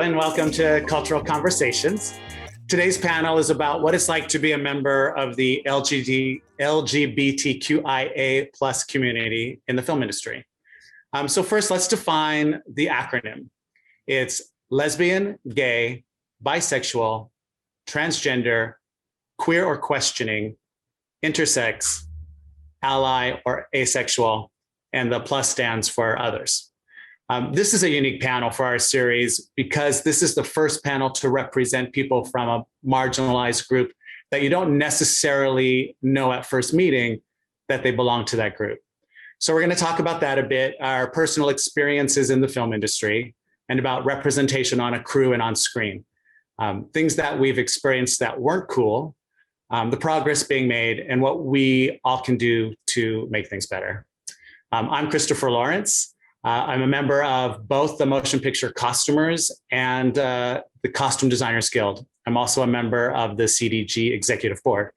and welcome to Cultural Conversations. Today's panel is about what it's like to be a member of the LGBTQIA plus community in the film industry. So first, let's define the acronym. It's lesbian, gay, bisexual, transgender, queer or questioning, intersex, ally or asexual, and the plus stands for others. This is a unique panel for our series because this is the first panel to represent people from a marginalized group that you don't necessarily know at first meeting that they belong to that group. So we're going to talk about that a bit, our personal experiences in the film industry, and about representation on a crew and on screen. Things that we've experienced that weren't cool, the progress being made, and what we all can do to make things better. I'm Christopher Lawrence. I'm a member of both the Motion Picture Costumers and the Costume Designers Guild. I'm also a member of the CDG Executive Board.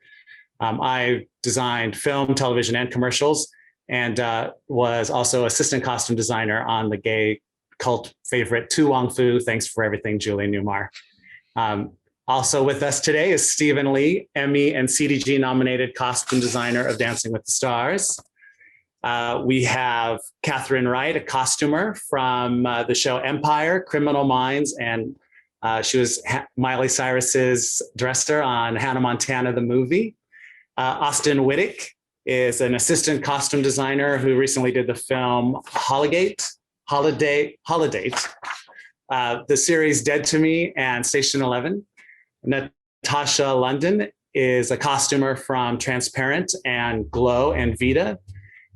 I designed film, television, and commercials, and was also assistant costume designer on the gay cult favorite Tu Wong Fu. Thanks for everything, Julie Newmar. Also with us today is Stephen Lee, Emmy and CDG nominated costume designer of Dancing with the Stars. We have Catherine Wright, a costumer from the show Empire, Criminal Minds, and she was Miley Cyrus's dresser on Hannah Montana, the movie. Austin Wittick is an assistant costume designer who recently did the film Holiday, the series Dead to Me and Station 11. Natasha London is a costumer from Transparent and Glow and Vita.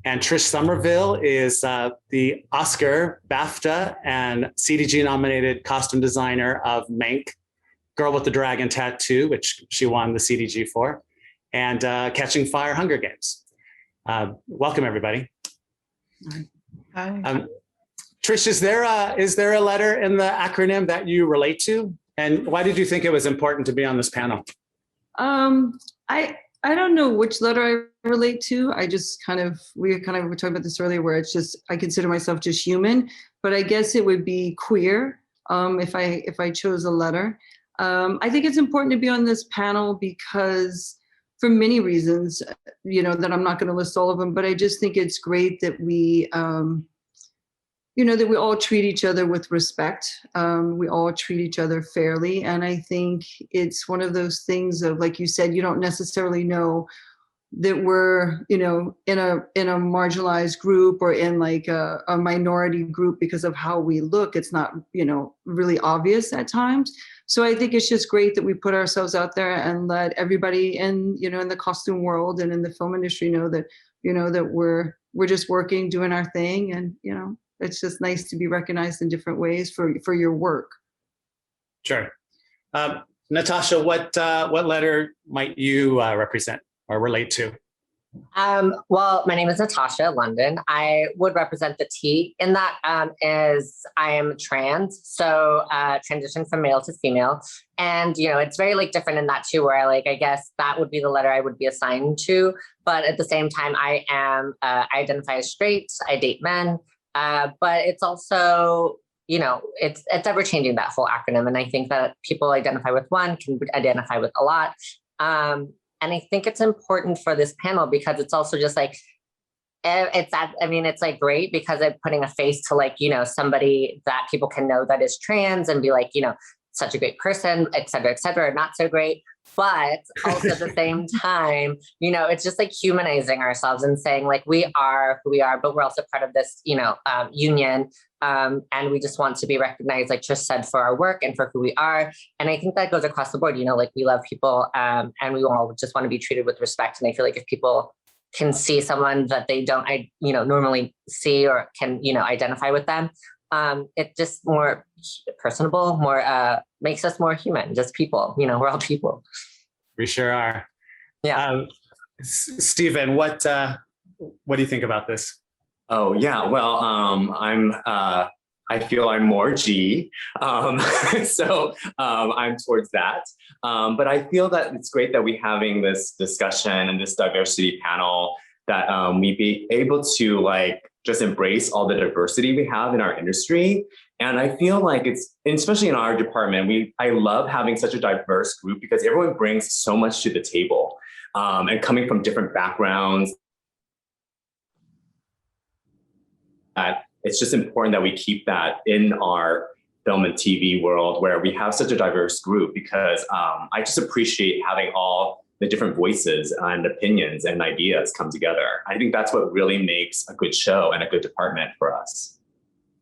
And Trish Somerville is the Oscar, BAFTA, and CDG nominated costume designer of Mank, Girl with the Dragon Tattoo, which she won the CDG for, and Catching Fire Hunger Games. Welcome, everybody. Hi. Trish, is there a letter in the acronym that you relate to? And why did you think it was important to be on this panel? I don't know which letter I relate to. I just we were talking about this earlier, where it's just, I consider myself just human, but I guess it would be queer if I chose a letter. I think it's important to be on this panel because, for many reasons, that I'm not going to list all of them, but I just think it's great that we, that we all treat each other with respect. We all treat each other fairly. And I think it's one of those things of, like you said, you don't necessarily know that we're, in a marginalized group or in like a minority group because of how we look. It's not, really obvious at times. So I think it's just great that we put ourselves out there and let everybody in the costume world and in the film industry know that, that we're just working, doing our thing. And, it's just nice to be recognized in different ways for your work. Sure. Natasha, what letter might you represent or relate to? Well, my name is Natasha London. I would represent the T in that is I am trans, so transition from male to female. And, it's very different in that too, where I guess that would be the letter I would be assigned to. But at the same time, I identify as straight, I date men. But it's also, it's ever changing, that whole acronym. And I think that people identify with one can identify with a lot. And I think it's important for this panel because it's also just it's great because I'm putting a face to somebody that people can know that is trans and be such a great person, et cetera, not so great. But also at the same time, it's just humanizing ourselves and saying we are who we are, but we're also part of this, union. And we just want to be recognized, like Trish said, for our work and for who we are. And I think that goes across the board, we love people and we all just want to be treated with respect. And I feel like if people can see someone that they don't, normally see or can, identify with them, it's just more personable, more makes us more human, just people, we're all people. We sure are. Yeah. Stephen, what do you think about this? Oh yeah, well, I feel I'm more G, so I'm towards that. But I feel that it's great that we're having this discussion and this diversity panel, that we be able to just embrace all the diversity we have in our industry And I feel like it's, especially in our department, I love having such a diverse group because everyone brings so much to the table, and coming from different backgrounds. That it's just important that we keep that in our film and TV world where we have such a diverse group, because I just appreciate having all the different voices and opinions and ideas come together. I think that's what really makes a good show and a good department for us.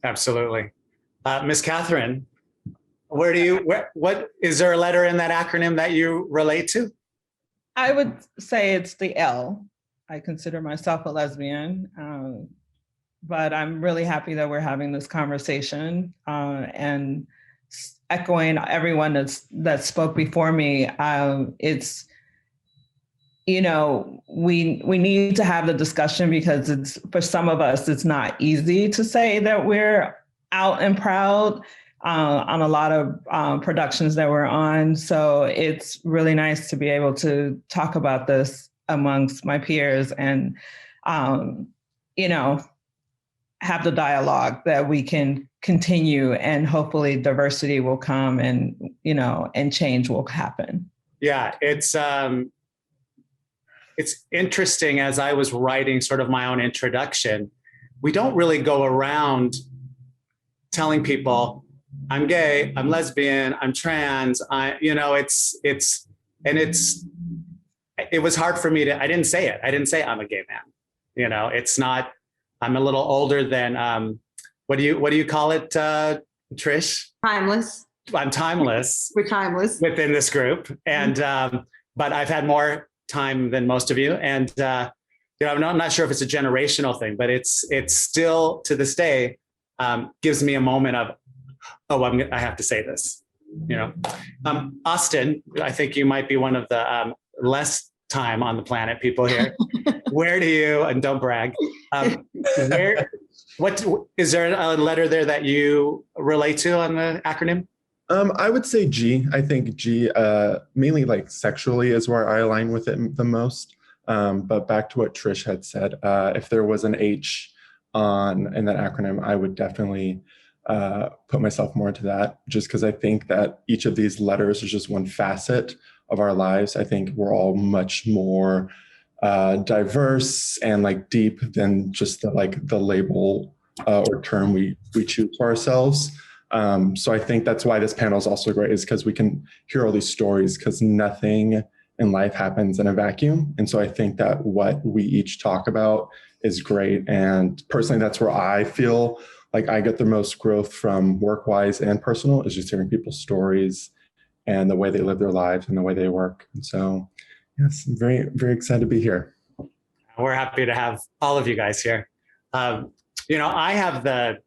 Absolutely. Miss Catherine, what is there a letter in that acronym that you relate to? I would say it's the L. I consider myself a lesbian, but I'm really happy that we're having this conversation, and echoing everyone that spoke before me. It's, we need to have the discussion, because it's, for some of us, it's not easy to say that we're out and proud on a lot of productions that we're on. So it's really nice to be able to talk about this amongst my peers and, have the dialogue that we can continue, and hopefully diversity will come, and, and change will happen. Yeah, it's interesting. As I was writing sort of my own introduction, we don't really go around telling people, I'm gay, I'm lesbian, I'm trans. It was hard for me I didn't say it. I didn't say I'm a gay man. It's not, I'm a little older than, what do you call it, Trish? Timeless. I'm timeless. We're timeless within this group. And, but I've had more time than most of you. And, I'm not sure if it's a generational thing, but it's still, to this day, gives me a moment of, I have to say this, Austin, I think you might be one of the less time on the planet people here. Where do you, and don't brag, what is there a letter there that you relate to on the acronym? I would say G. I think G, mainly like sexually, is where I align with it the most. But back to what Trish had said, if there was an H in that acronym, I would definitely put myself more into that, just because I think that each of these letters is just one facet of our lives. I think we're all much more diverse and like deep than just the label or term we choose for ourselves. So I think that's why this panel is also great, is because we can hear all these stories, because nothing in life happens in a vacuum. And so I think that what we each talk about is great. And personally, that's where I feel like I get the most growth from, work-wise and personal, is just hearing people's stories and the way they live their lives and the way they work. And so, yes, I'm very, very excited to be here. We're happy to have all of you guys here. I have the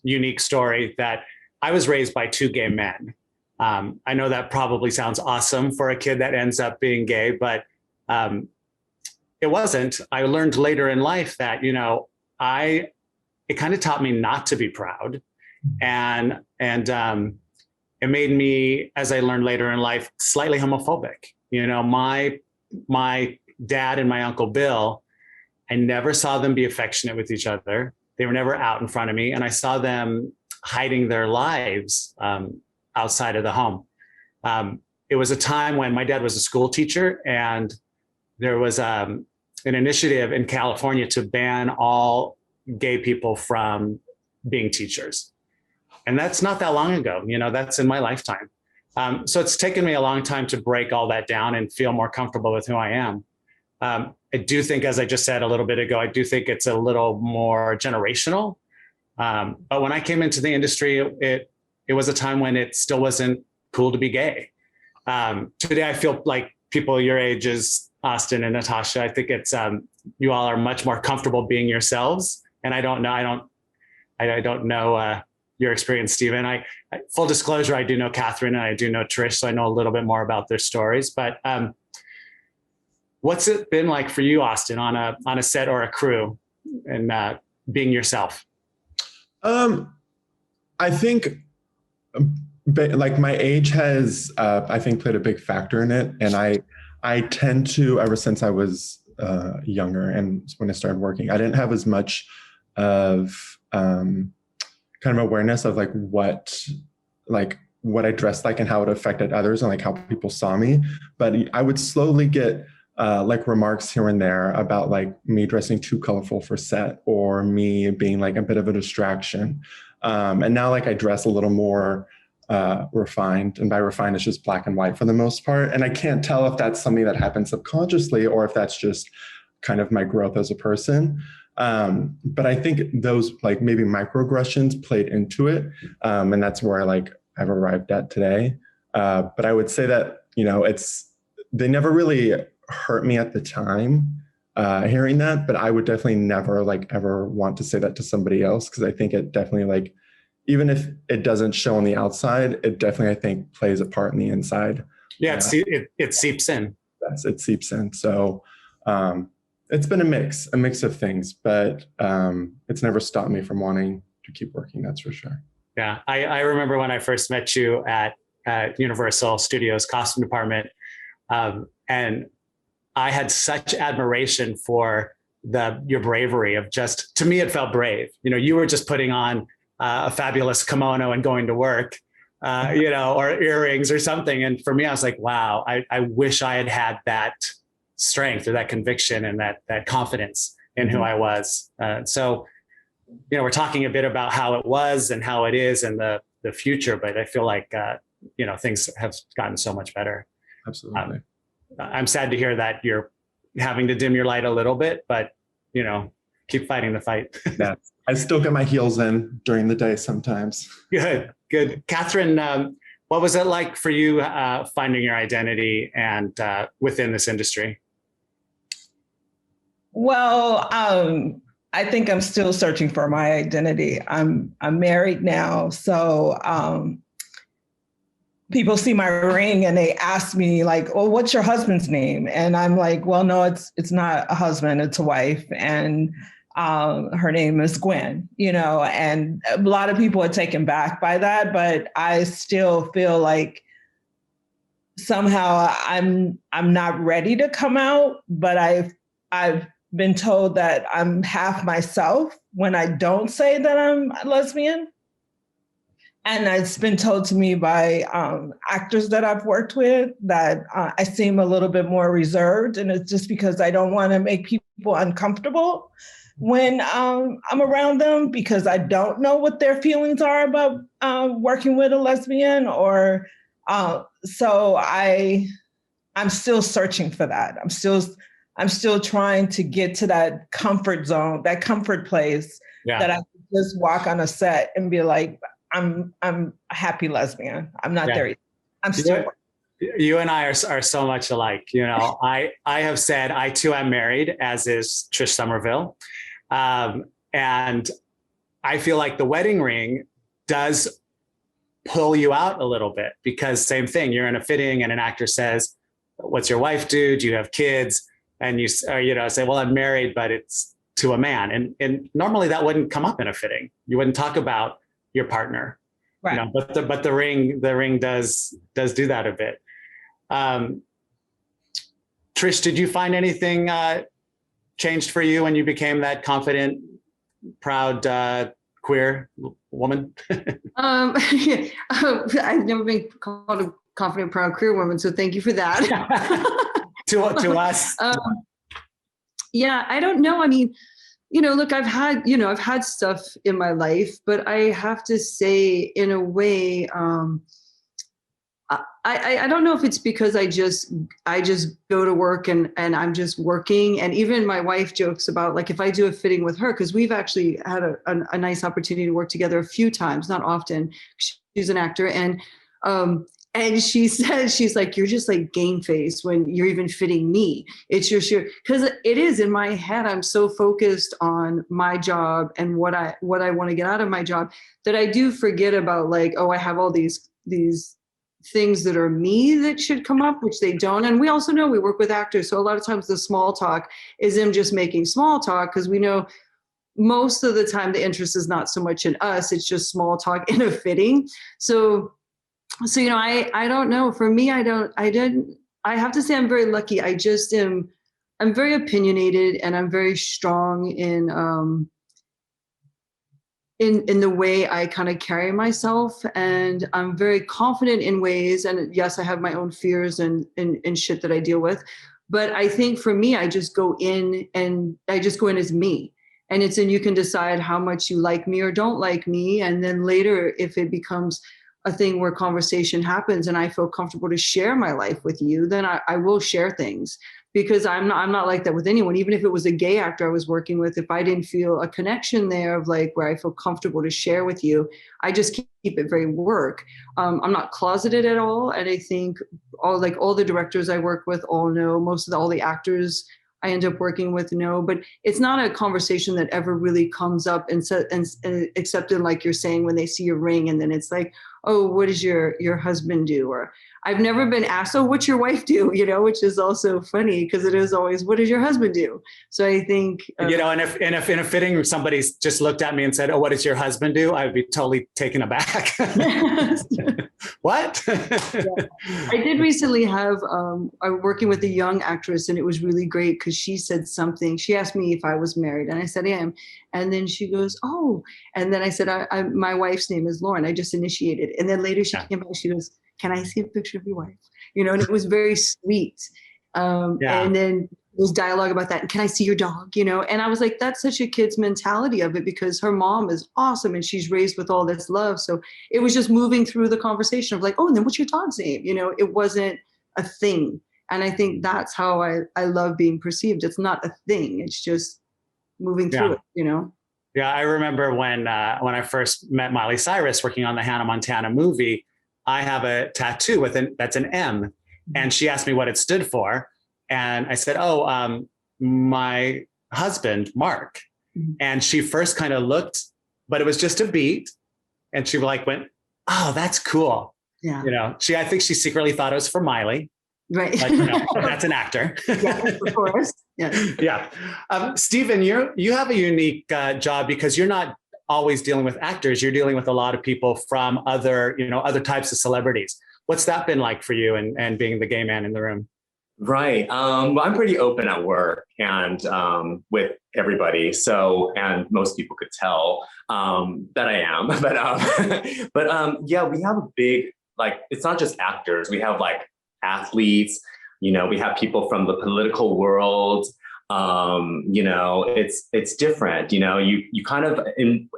unique story that I was raised by two gay men. I know that probably sounds awesome for a kid that ends up being gay, but it wasn't. I learned later in life that, it kind of taught me not to be proud. And it made me, as I learned later in life, slightly homophobic. My dad and my Uncle Bill, I never saw them be affectionate with each other. They were never out in front of me. And I saw them hiding their lives outside of the home. It was a time when my dad was a school teacher, and there was an initiative in California to ban all gay people from being teachers. And that's not that long ago, that's in my lifetime. So it's taken me a long time to break all that down and feel more comfortable with who I am. I do think, as I just said a little bit ago, I do think it's a little more generational. But when I came into the industry, it was a time when it still wasn't cool to be gay. Today, I feel like people your ages, Austin and Natasha, I think it's you all are much more comfortable being yourselves. And I don't know your experience, Stephen. Full disclosure, I do know Catherine and I do know Trish, so I know a little bit more about their stories. But what's it been like for you, Austin, on a set or a crew, and being yourself? I think like my age has, I think, played a big factor in it. And I tend to, ever since I was younger and when I started working, I didn't have as much of kind of awareness of like what I dressed like and how it affected others and like how people saw me. But I would slowly get like remarks here and there about like me dressing too colorful for set or me being like a bit of a distraction. And now like I dress a little more refined, and by refined it's just black and white for the most part. And I can't tell if that's something that happens subconsciously or if that's just kind of my growth as a person. But I think those like maybe microaggressions played into it. And that's where I've arrived at today. But I would say that, they never really hurt me at the time hearing that, but I would definitely never ever want to say that to somebody else. Cause I think it definitely even if it doesn't show on the outside, it definitely, I think, plays a part in the inside. Yeah, it seeps in. Yes, it seeps in. So it's been a mix of things, but it's never stopped me from wanting to keep working, that's for sure. Yeah, I remember when I first met you at Universal Studios costume department, and I had such admiration for your bravery of just, to me, it felt brave. You were just putting on a fabulous kimono and going to work, or earrings or something. And for me, I was like, wow, I wish I had that strength or that conviction and that confidence in who I was. So, we're talking a bit about how it was and how it is in the future, but I feel like, things have gotten so much better. Absolutely. I'm sad to hear that you're having to dim your light a little bit, but, keep fighting the fight. Yeah. I still get my heels in during the day sometimes. Good. Catherine, what was it like for you finding your identity and within this industry? Well, I think I'm still searching for my identity. I'm married now, so people see my ring and they ask me like, "Well, what's your husband's name?" And I'm like, "Well, no, it's not a husband, it's a wife." And her name is Gwen, and a lot of people are taken back by that, but I still feel like somehow I'm not ready to come out, but I've been told that I'm half myself when I don't say that I'm a lesbian. And it's been told to me by actors that I've worked with that I seem a little bit more reserved, and it's just because I don't want to make people uncomfortable when I'm around them, because I don't know what their feelings are about working with a lesbian, or so I'm still searching for that. I'm still trying to get to that comfort zone, that comfort place that I can just walk on a set and be like, I'm a happy lesbian. I'm not there yet. I'm still working. You and I are so much alike. I have said I too am married, as is Trish Somerville. And I feel like the wedding ring does pull you out a little bit, because same thing, you're in a fitting and an actor says, "What's your wife do? Do you have kids?" And you say, "Well, I'm married, but it's to a man." And normally that wouldn't come up in a fitting. You wouldn't talk about your partner, right? But the ring does do that a bit. Trish, did you find anything changed for you when you became that confident, proud queer woman? I've never been called a confident, proud queer woman, so thank you for that. to us. Yeah, I don't know. I mean, look, I've had stuff in my life, but I have to say, in a way, I don't know if it's because I just go to work and I'm just working. And even my wife jokes about, like, if I do a fitting with her, because we've actually had a nice opportunity to work together a few times, not often. She's an actor. And she says, she's like, "You're just like game face when you're even fitting me. It's your sheer," because it is in my head. I'm so focused on my job and what I want to get out of my job that I do forget about, like, oh, I have all these things that are me that should come up, which they don't. And we also know we work with actors. So a lot of times the small talk is them just making small talk, because we know most of the time the interest is not so much in us. It's just small talk in a fitting. So I don't know. For me, I have to say I'm very lucky. I'm very opinionated, and I'm very strong in in the way I kind of carry myself, and I'm very confident in ways. And yes, I have my own fears and shit that I deal with. But I think for me, I just go in as me. And you can decide how much you like me or don't like me. And then later, if it becomes a thing where conversation happens and I feel comfortable to share my life with you, then I will share things. Because I'm not like that with anyone. Even if it was a gay actor I was working with, if I didn't feel a connection there of like where I feel comfortable to share with you, I just keep it very work. I'm not closeted at all. And I think all the directors I work with all know, all the actors I end up working with know, but it's not a conversation that ever really comes up except in, like you're saying, when they see your ring and then it's like, oh, what does your husband do? Or I've never been asked, oh, what's your wife do? Which is also funny because it is always, what does your husband do? So I think, and if in a fitting, somebody's just looked at me and said, oh, what does your husband do? I would be totally taken aback. What? I did recently have, I'm working with a young actress, and it was really great because she said something. She asked me if I was married, and I said I am. And then she goes, oh, and then I said, my wife's name is Lauren. I just initiated. And then later she came back, she goes, can I see a picture of your wife? And it was very sweet. And then there was dialogue about that. Can I see your dog? And I was like, that's such a kid's mentality of it, because her mom is awesome and she's raised with all this love. So it was just moving through the conversation of like, oh, and then what's your dog's name? It wasn't a thing. And I think that's how I love being perceived. It's not a thing. It's just moving through it, Yeah, I remember when I first met Miley Cyrus working on the Hannah Montana movie, I have a tattoo that's an M, and she asked me what it stood for. And I said, oh, my husband, Mark. And she first kind of looked, but it was just a beat. And she went, oh, that's cool. Yeah. I think she secretly thought it was for Miley. Right. That's an actor. Yeah, of course. Yeah. Yeah. Stephen, you have a unique job because you're not always dealing with actors. You're dealing with a lot of people from other types of celebrities. What's that been like for you and being the gay man in the room? Right. Well, I'm pretty open at work and with everybody. So, and most people could tell that I am. But yeah, we have a big, it's not just actors. We have athletes. We have people from the political world. It's different. You kind of,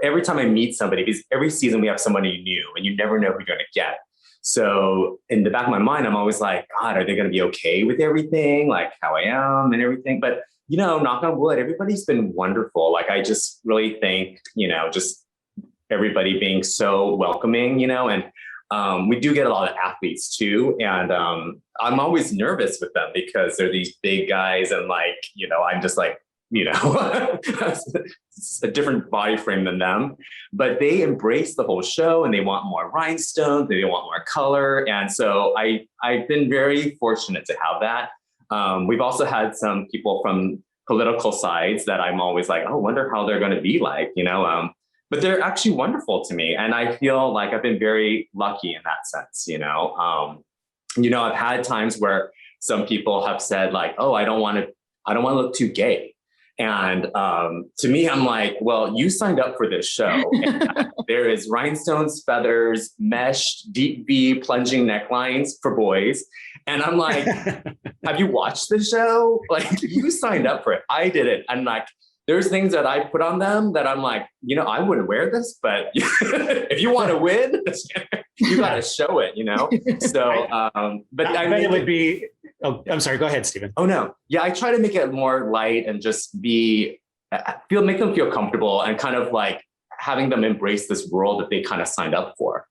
every time I meet somebody, because every season we have somebody new, and you never know who you're going to get. So in the back of my mind, I'm always like, God, are they going to be okay with everything? Like how I am and everything. But, knock on wood, everybody's been wonderful. I just really think, just everybody being so welcoming, and we do get a lot of athletes too. And I'm always nervous with them because they're these big guys and I'm just a different body frame than them, but they embrace the whole show and they want more rhinestones, they want more color. And so I've been very fortunate to have that. We've also had some people from political sides that I'm always like, oh, wonder how they're going to be like, but they're actually wonderful to me. And I feel like I've been very lucky in that sense, I've had times where some people have said oh, I don't want to look too gay. And to me, I'm like, well, you signed up for this show. There is rhinestones, feathers, mesh, deep V, plunging necklines for boys. And I'm like, have you watched the show? You signed up for it. I didn't. I'm like, there's things that I put on them that I'm like, I wouldn't wear this, but if you want to win, you got to show it, So, but I mean, it would be. Oh, I'm sorry. Go ahead, Stephen. Oh no, yeah, I try to make it more light and just make them feel comfortable and kind of having them embrace this world that they kind of signed up for,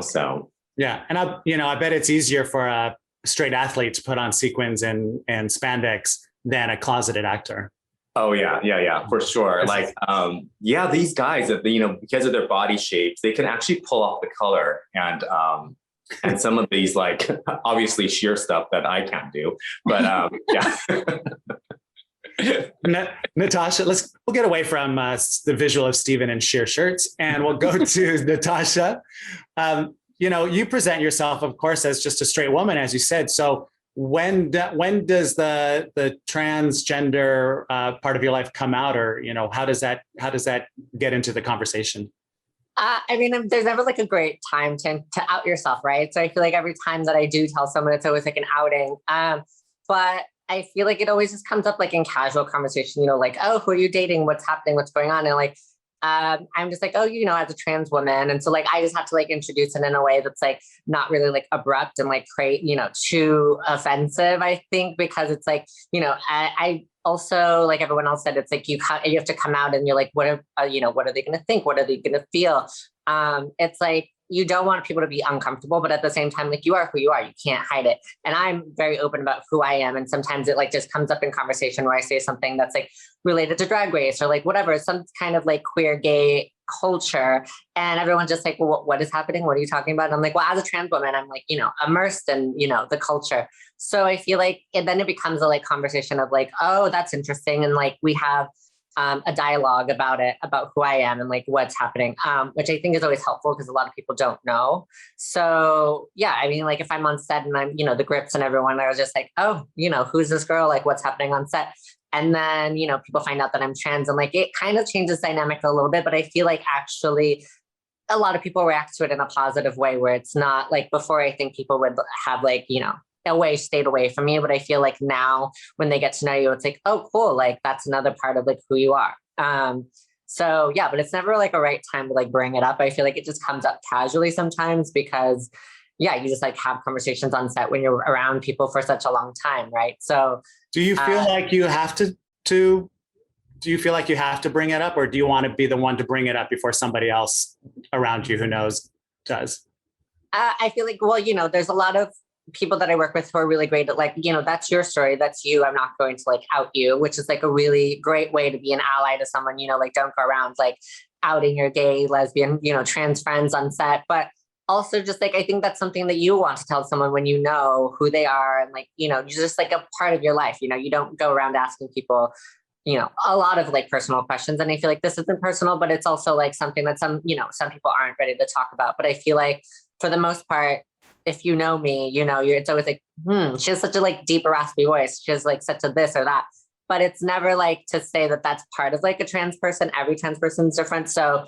So yeah, and I bet it's easier for a straight athlete to put on sequins and spandex than a closeted actor. Oh yeah, for sure. These guys that because of their body shapes, they can actually pull off the color and some of these obviously sheer stuff that I can't do. But yeah. Natasha, we'll get away from the visual of Stephen in sheer shirts, and we'll go to Natasha. You present yourself, of course, as just a straight woman, as you said. So when does the transgender part of your life come out, or how does that get into the conversation? I mean, there's never like a great time to out yourself, right? So I feel like every time that I do tell someone, it's always like an outing. But I feel like it always just comes up like in casual conversation, like, oh, who are you dating? What's happening? What's going on? And like, I'm just like, oh, as a trans woman. And so like, I just have to like introduce it in a way that's like not really like abrupt and like too offensive, I think, because it's like, I also, like everyone else said, it's like you have to come out and you're like, what are they going to think? What are they going to feel? It's like, you don't want people to be uncomfortable, but at the same time, like you are who you are, you can't hide it. And I'm very open about who I am. And sometimes it like just comes up in conversation where I say something that's like related to Drag Race or like whatever, some kind of like queer gay culture. And everyone's just like, well, what is happening? What are you talking about? And I'm like, well, as a trans woman, I'm like, immersed in, the culture. So I feel like then it becomes a like conversation of like, oh, that's interesting. And like, we have a dialogue about it, about who I am and like what's happening, which I think is always helpful because a lot of people don't know. So yeah, I mean, like if I'm on set and I'm, the grips and everyone, I was just like, oh, who's this girl? Like what's happening on set? And then, people find out that I'm trans and like, it kind of changes dynamic a little bit, but I feel like actually a lot of people react to it in a positive way where it's not like before, I think people would have like, stayed away from me. But I feel like now when they get to know you, it's like, oh, cool. Like that's another part of like who you are. So yeah, but it's never like a right time to like bring it up. I feel like it just comes up casually sometimes because yeah, you just like have conversations on set when you're around people for such a long time. Right. So do you feel like you have to do you feel like you have to bring it up, or do you want to be the one to bring it up before somebody else around you who knows does? I feel like, well, there's a lot of people that I work with who are really great at like, that's your story. That's you. I'm not going to like out you, which is like a really great way to be an ally to someone, like don't go around like outing your gay, lesbian, trans friends on set. But also just like, I think that's something that you want to tell someone when you know who they are. And like, you're just like a part of your life, you don't go around asking people, a lot of like personal questions. And I feel like this isn't personal, but it's also like something that some people aren't ready to talk about. But I feel like for the most part, if you know me, it's always like, she has such a like deep, raspy voice. She has like such a this or that, but it's never like to say that that's part of like a trans person. Every trans person's different. So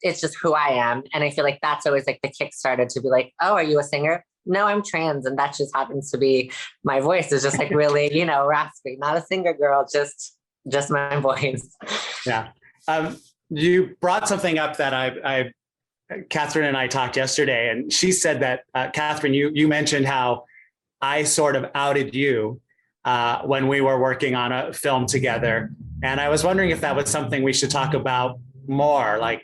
it's just who I am. And I feel like that's always like the Kickstarter to be like, oh, are you a singer? No, I'm trans. And that just happens to be my voice is just like really, raspy, not a singer girl, just my voice. Yeah. You brought something up that Catherine and I talked yesterday, and she said that, Catherine, you mentioned how I sort of outed you when we were working on a film together. And I was wondering if that was something we should talk about more, like,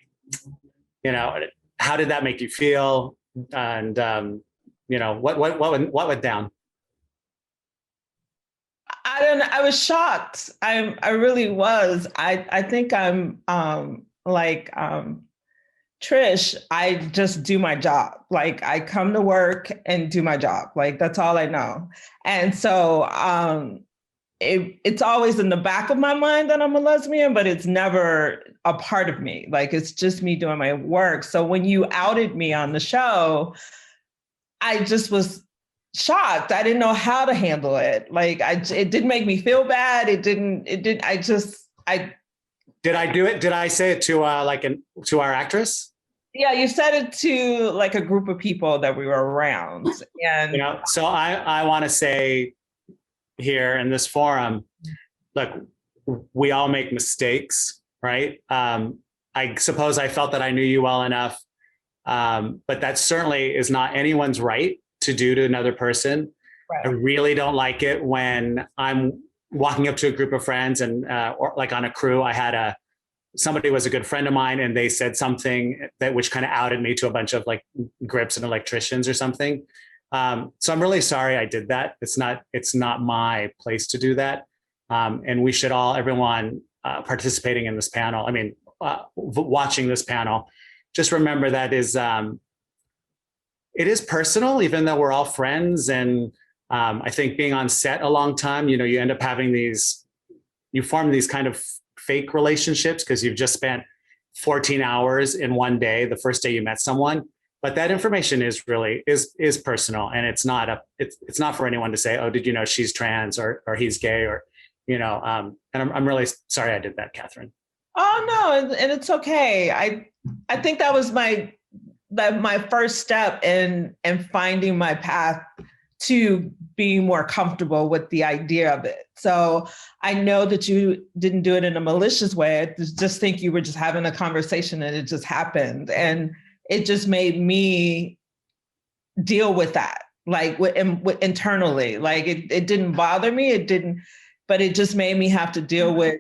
how did that make you feel? And, what went down? I don't know. I was shocked. I really was. I think I'm like Trish, I just do my job. Like I come to work and do my job. Like that's all I know. And so it's always in the back of my mind that I'm a lesbian, but it's never a part of me. Like it's just me doing my work. So when you outed me on the show, I just was shocked. I didn't know how to handle it. Like it didn't make me feel bad. Did I do it? Did I say it to to our actress? Yeah, you said it to like a group of people that we were around. And so I want to say here in this forum, look, we all make mistakes, right? I suppose I felt that I knew you well enough, but that certainly is not anyone's right to do to another person. Right. I really don't like it when I'm walking up to a group of friends and or like on a crew, somebody was a good friend of mine and they said something which kind of outed me to a bunch of like grips and electricians or something. So I'm really sorry I did that. It's not my place to do that. And we should everyone participating in this panel, watching this panel, just remember that it is personal, even though we're all friends. And I think being on set a long time, you end up having you form these kind of fake relationships because you've just spent 14 hours in one day, the first day you met someone. But that information is really personal, and it's not for anyone to say, oh, did you know she's trans or he's gay or and I'm really sorry I did that, Catherine. Oh no, and it's okay. I think that was my first step in finding my path to being more comfortable with the idea of it. So I know that you didn't do it in a malicious way. I just think you were just having a conversation and it just happened. And it just made me deal with that, like internally. Like it didn't bother me. It didn't, but it just made me have to deal with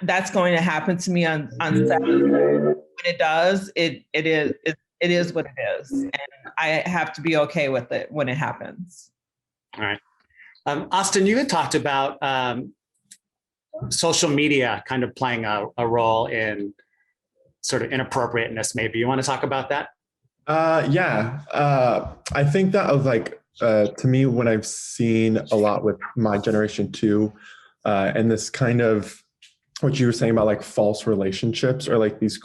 that's going to happen to me on Saturday. When it does, it is what it is. And I have to be okay with it when it happens. All right. Austin, you had talked about social media kind of playing a role in sort of inappropriateness, maybe. You want to talk about that? Yeah. I think that of like, to me, what I've seen a lot with my generation too, and this kind of, what you were saying about like false relationships or like these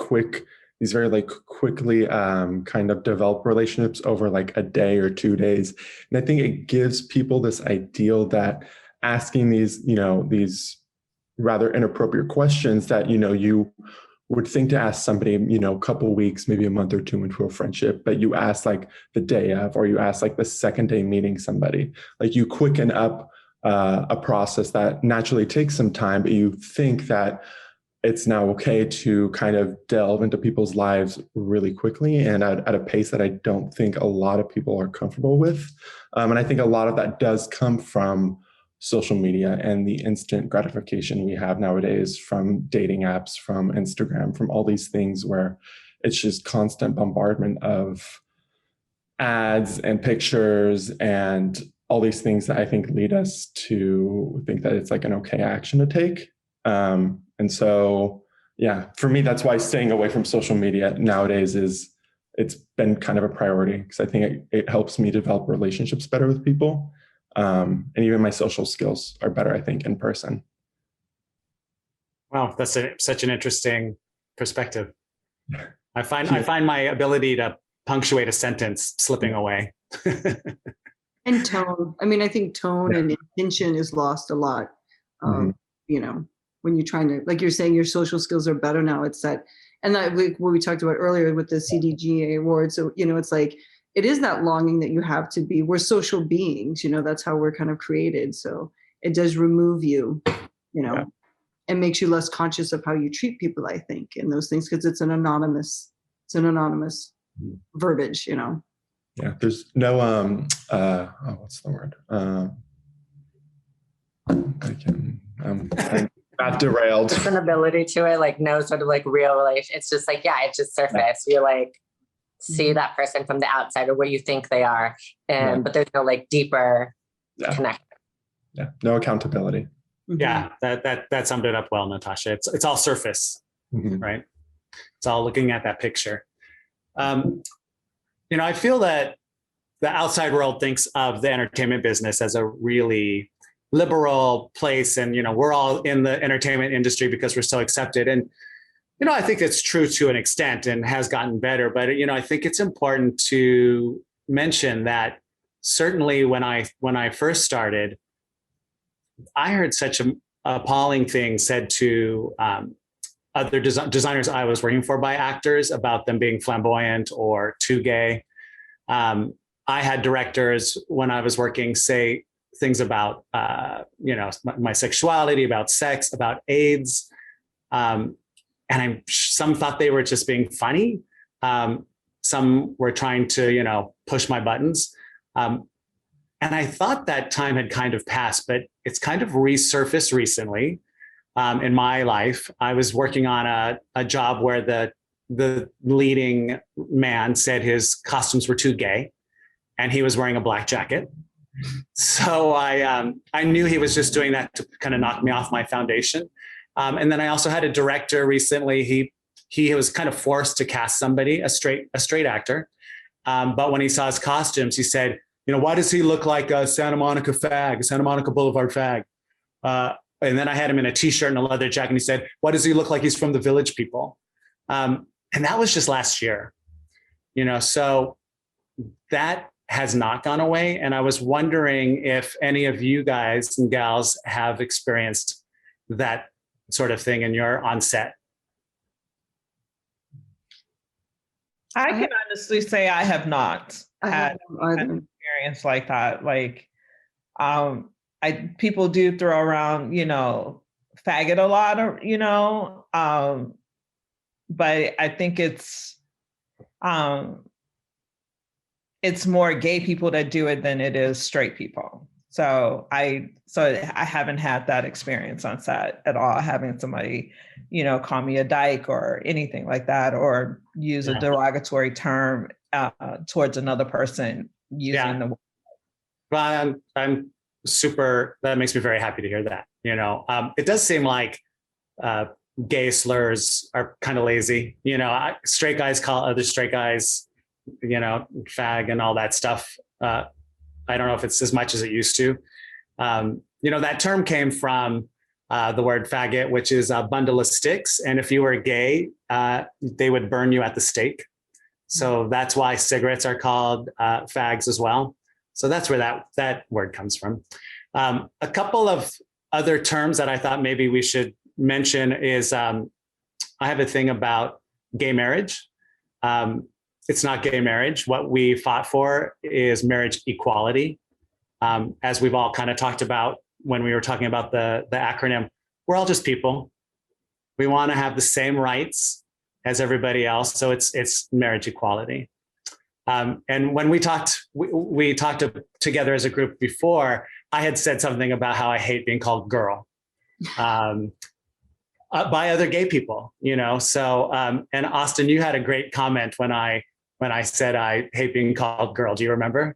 very like quickly kind of develop relationships over like a day or 2 days. And I think it gives people this ideal that asking these, these rather inappropriate questions that, you would think to ask somebody, a couple weeks, maybe a month or two into a friendship, but you ask like the day of, or you ask like the second day meeting somebody, like you quicken up a process that naturally takes some time, but you think that it's now okay to kind of delve into people's lives really quickly and at a pace that I don't think a lot of people are comfortable with. And I think a lot of that does come from social media and the instant gratification we have nowadays from dating apps, from Instagram, from all these things where it's just constant bombardment of ads and pictures and all these things that I think lead us to think that it's like an okay action to take. And so, yeah, for me, that's why staying away from social media nowadays it's been kind of a priority because I think it helps me develop relationships better with people. And even my social skills are better, I think, in person. Wow, that's such an interesting perspective. I find my ability to punctuate a sentence slipping away. And tone. I mean, I think tone and intention is lost a lot. When you're trying to, like you're saying, your social skills are better now. It's that, and that what we talked about earlier with the CDGA awards. So, it's like, it is that longing that you have to be, we're social beings, that's how we're kind of created. So it does remove you, and makes you less conscious of how you treat people, I think, and those things, because it's an anonymous verbiage, Yeah, there's no, what's the word? I'm not derailed. There's an ability to it, like no sort of like real relation. It's just like, it's just surface. You like see that person from the outside or what you think they are. But there's no like deeper connection. Yeah, no accountability. Yeah, that summed it up well, Natasha. It's all surface, right? It's all looking at that picture. I feel that the outside world thinks of the entertainment business as a really liberal place. And, we're all in the entertainment industry because we're so accepted. And, I think it's true to an extent and has gotten better. But, I think it's important to mention that certainly when I first started, I heard such appalling things said to other designers I was working for by actors about them being flamboyant or too gay. I had directors when I was working say things about, my sexuality, about sex, about AIDS. And some thought they were just being funny. Some were trying to, push my buttons. And I thought that time had kind of passed, but it's kind of resurfaced recently in my life. I was working on a job where the leading man said his costumes were too gay and he was wearing a black jacket. So I knew he was just doing that to kind of knock me off my foundation. And then I also had a director recently. He was kind of forced to cast somebody, a straight actor. But when he saw his costumes, he said, why does he look like a Santa Monica fag, a Santa Monica Boulevard fag? And then I had him in a t-shirt and a leather jacket. And he said, why does he look like he's from the Village People? And that was just last year, so that has not gone away. And I was wondering if any of you guys and gals have experienced that sort of thing in your on set. I can honestly say I have not I had haven't an either. experience like that. Like, people do throw around, faggot a lot, or but I think it's more gay people that do it than it is straight people. So I haven't had that experience on set at all, having somebody, call me a dyke or anything like that, or use a derogatory term towards another person using the. Well, I'm super, that makes me very happy to hear that. It does seem like gay slurs are kind of lazy. Straight guys call other straight guys, fag and all that stuff. I don't know if it's as much as it used to. That term came from the word faggot, which is a bundle of sticks. And if you were gay, they would burn you at the stake. So that's why cigarettes are called fags as well. So that's where that word comes from. A couple of other terms that I thought maybe we should mention is I have a thing about gay marriage. It's not gay marriage. What we fought for is marriage equality. As we've all kind of talked about when we were talking about the acronym, we're all just people. We want to have the same rights as everybody else. So it's marriage equality. And when we talked together as a group before, I had said something about how I hate being called girl by other gay people, So, and Austin, you had a great comment when I said I hate being called girl. Do you remember?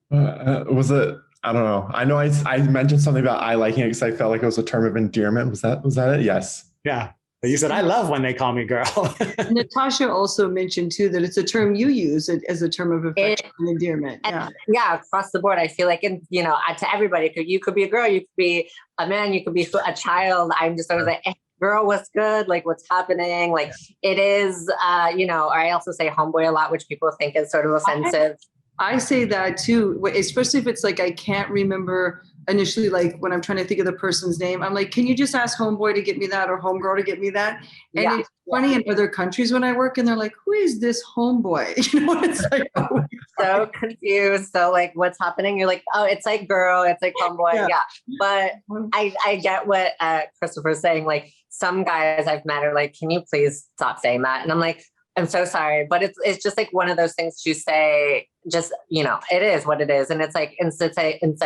Was it? I don't know. I know I mentioned something about I liking it because I felt like it was a term of endearment. Was that it? Yes. Yeah. You said, I love when they call me girl. Natasha also mentioned too that it's a term you use as a term of affection and endearment. Yeah, across the board. I feel like, to everybody, you could be a girl, you could be a man, you could be a child. I'm just always like, hey, girl, what's good? Like, what's happening? Like, it is, or I also say homeboy a lot, which people think is sort of offensive. I say that too, especially if it's like I can't remember initially, like when I'm trying to think of the person's name, I'm like, can you just ask homeboy to get me that or homegirl to get me that? And it's funny in other countries when I work and they're like, who is this homeboy? It's like, oh, so confused. So like, what's happening? You're like, oh, it's like girl, it's like homeboy. Yeah. But I get what Christopher's saying. Like some guys I've met are like, can you please stop saying that? And I'm like, I'm so sorry, but it's just like one of those things to say, just, it is what it is. And it's like, instead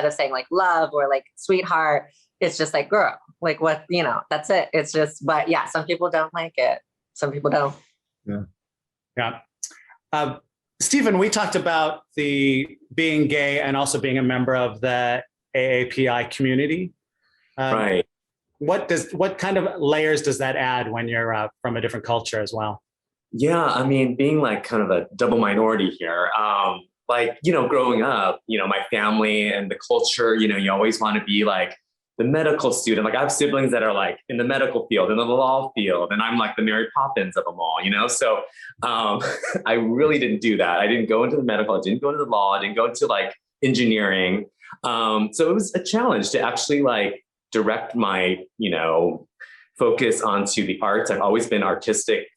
of saying like love or like sweetheart, it's just like girl, like what, that's it. It's just, but yeah, some people don't like it. Some people don't. Yeah. Stephen, we talked about the being gay and also being a member of the AAPI community. Right. What kind of layers does that add when you're from a different culture as well? Yeah, I mean, being like kind of a double minority here, growing up, my family and the culture, you always want to be like the medical student. Like I have siblings that are like in the medical field, in the law field, and I'm like the Mary Poppins of them all, So I really didn't do that. I didn't go into the medical, I didn't go into the law, I didn't go into like engineering. So it was a challenge to actually like direct my, focus onto the arts. I've always been artistic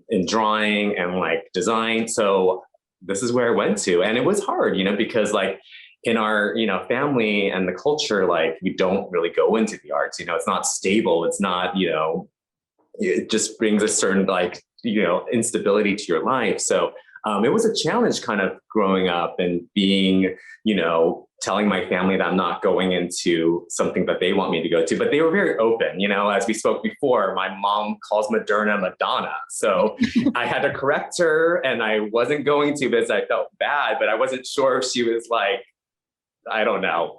in drawing and like design. So this is where I went to. And it was hard, because like in our, family and the culture, like we don't really go into the arts, it's not stable. It's not, it just brings a certain like, instability to your life. So it was a challenge kind of growing up and being, telling my family that I'm not going into something that they want me to go to, but they were very open, as we spoke before, my mom calls Moderna Madonna. So I had to correct her and I wasn't going to because I felt bad, but I wasn't sure if she was like, I don't know.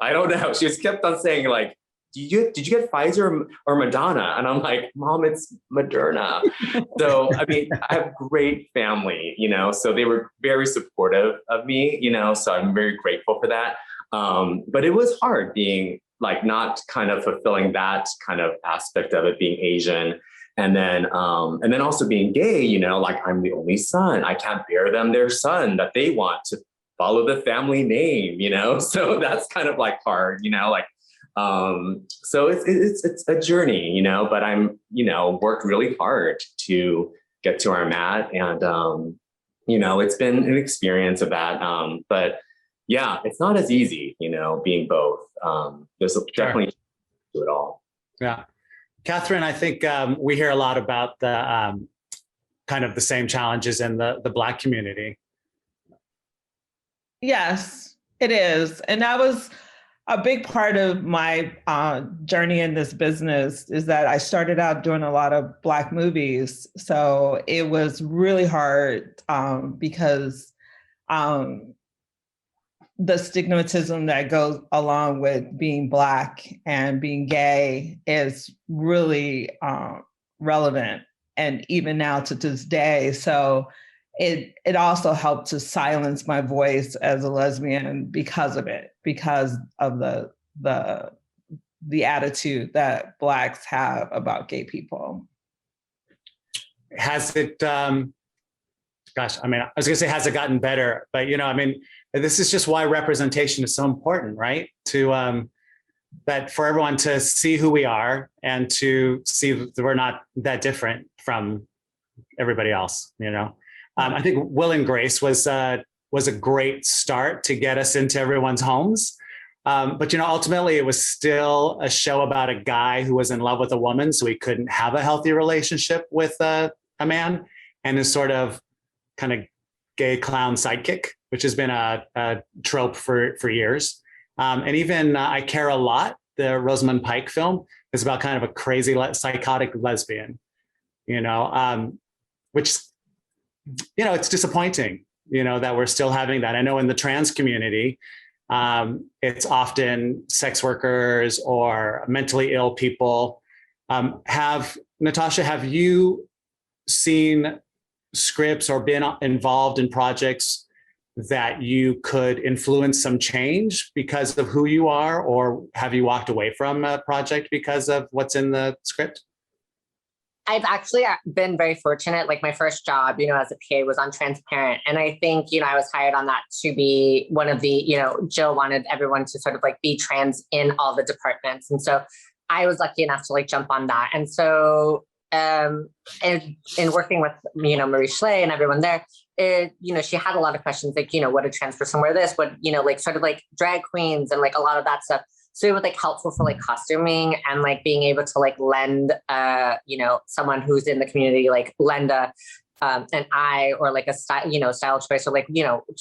She just kept on saying like, did you get Pfizer or Madonna? And I'm like, Mom, it's Moderna. So, I mean, I have great family, so they were very supportive of me, so I'm very grateful for that. But it was hard being like not kind of fulfilling that kind of aspect of it, being Asian. And then also being gay, like I'm the only son. I can't bear them their son that they want to follow the family name, so that's kind of like hard, so it's a journey, but I'm, worked really hard to get to where I'm at. And it's been an experience of that. But yeah, it's not as easy, being both. There's definitely to it all. Yeah. Catherine, I think we hear a lot about the kind of the same challenges in the Black community. Yes, it is. And that was a big part of my journey in this business, is that I started out doing a lot of Black movies. So it was really hard because the stigmatism that goes along with being Black and being gay is really relevant, and even now to this day. So it also helped to silence my voice as a lesbian because of it, because of the attitude that Blacks have about gay people. Has it, I was gonna say, has it gotten better? But, this is just why representation is so important, right? To, that for everyone to see who we are and to see that we're not that different from everybody else, I think Will and Grace was a great start to get us into everyone's homes. But, ultimately it was still a show about a guy who was in love with a woman, so he couldn't have a healthy relationship with a man, and his sort of kind of gay clown sidekick, which has been a trope for years. And even I Care a Lot, the Rosamund Pike film, is about kind of a crazy psychotic lesbian, which, it's disappointing, that we're still having that. I know in the trans community, it's often sex workers or mentally ill people. Natasha, have you seen scripts or been involved in projects that you could influence some change because of who you are, or have you walked away from a project because of what's in the script? I've actually been very fortunate. Like my first job, as a PA was on Transparent. And I think, I was hired on that to be one of the, Jill wanted everyone to sort of like be trans in all the departments. And so I was lucky enough to like jump on that. And so in working with, Marie Schley and everyone there, she had a lot of questions like, what a trans person wear this, what, like sort of like drag queens and like a lot of that stuff. So it was like helpful for like costuming and like being able to like lend, someone who's in the community, like lend an eye or like a style, style choice, or like,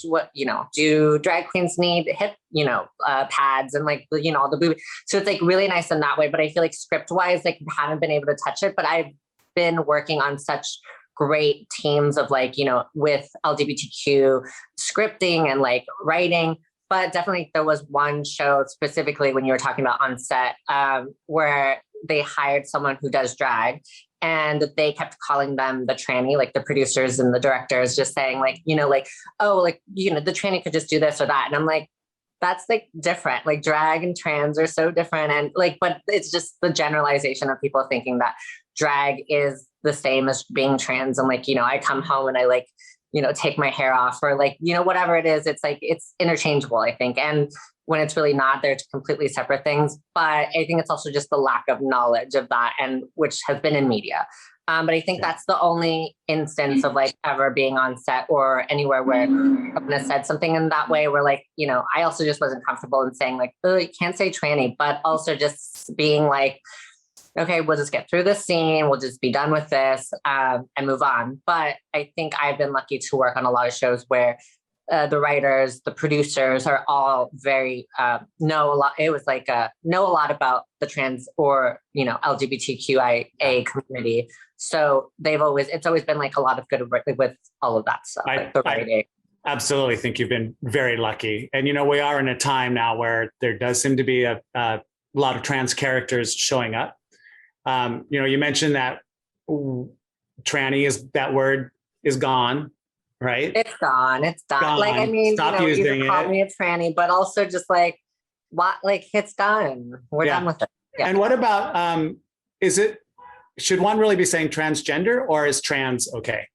what, do drag queens need hip, pads and like, all the booby. So it's like really nice in that way. But I feel like script wise, like haven't been able to touch it, but I've been working on such great teams of like, with LGBTQ scripting and like writing. But definitely there was one show specifically when you were talking about on set where they hired someone who does drag, and they kept calling them the tranny, like the producers and the directors just saying like, oh, like, the tranny could just do this or that. And I'm like, that's like different, like drag and trans are so different. And like, but it's just the generalization of people thinking that drag is the same as being trans. And like, I come home and I like, take my hair off or like, whatever it is, it's like, it's interchangeable, I think. And when it's really not, they're completely separate things. But I think it's also just the lack of knowledge of that, and which has been in media. But I think that's the only instance of like ever being on set or anywhere where someone has said something in that way where like, I also just wasn't comfortable in saying like, oh, you can't say tranny, but also just being like, okay, we'll just get through this scene. We'll just be done with this and move on. But I think I've been lucky to work on a lot of shows where the writers, the producers are all very know a lot. It was like know a lot about the trans or LGBTQIA community. So it's always been like a lot of good work with all of that stuff. I absolutely think you've been very lucky, and we are in a time now where there does seem to be a lot of trans characters showing up. You mentioned that tranny that word is gone, right? It's gone. It's done. Gone. Like, I mean, stop using it. Call me a tranny, but also just like, what? Like, it's done. We're done with it. Yeah. And what about, should one really be saying transgender, or is trans okay?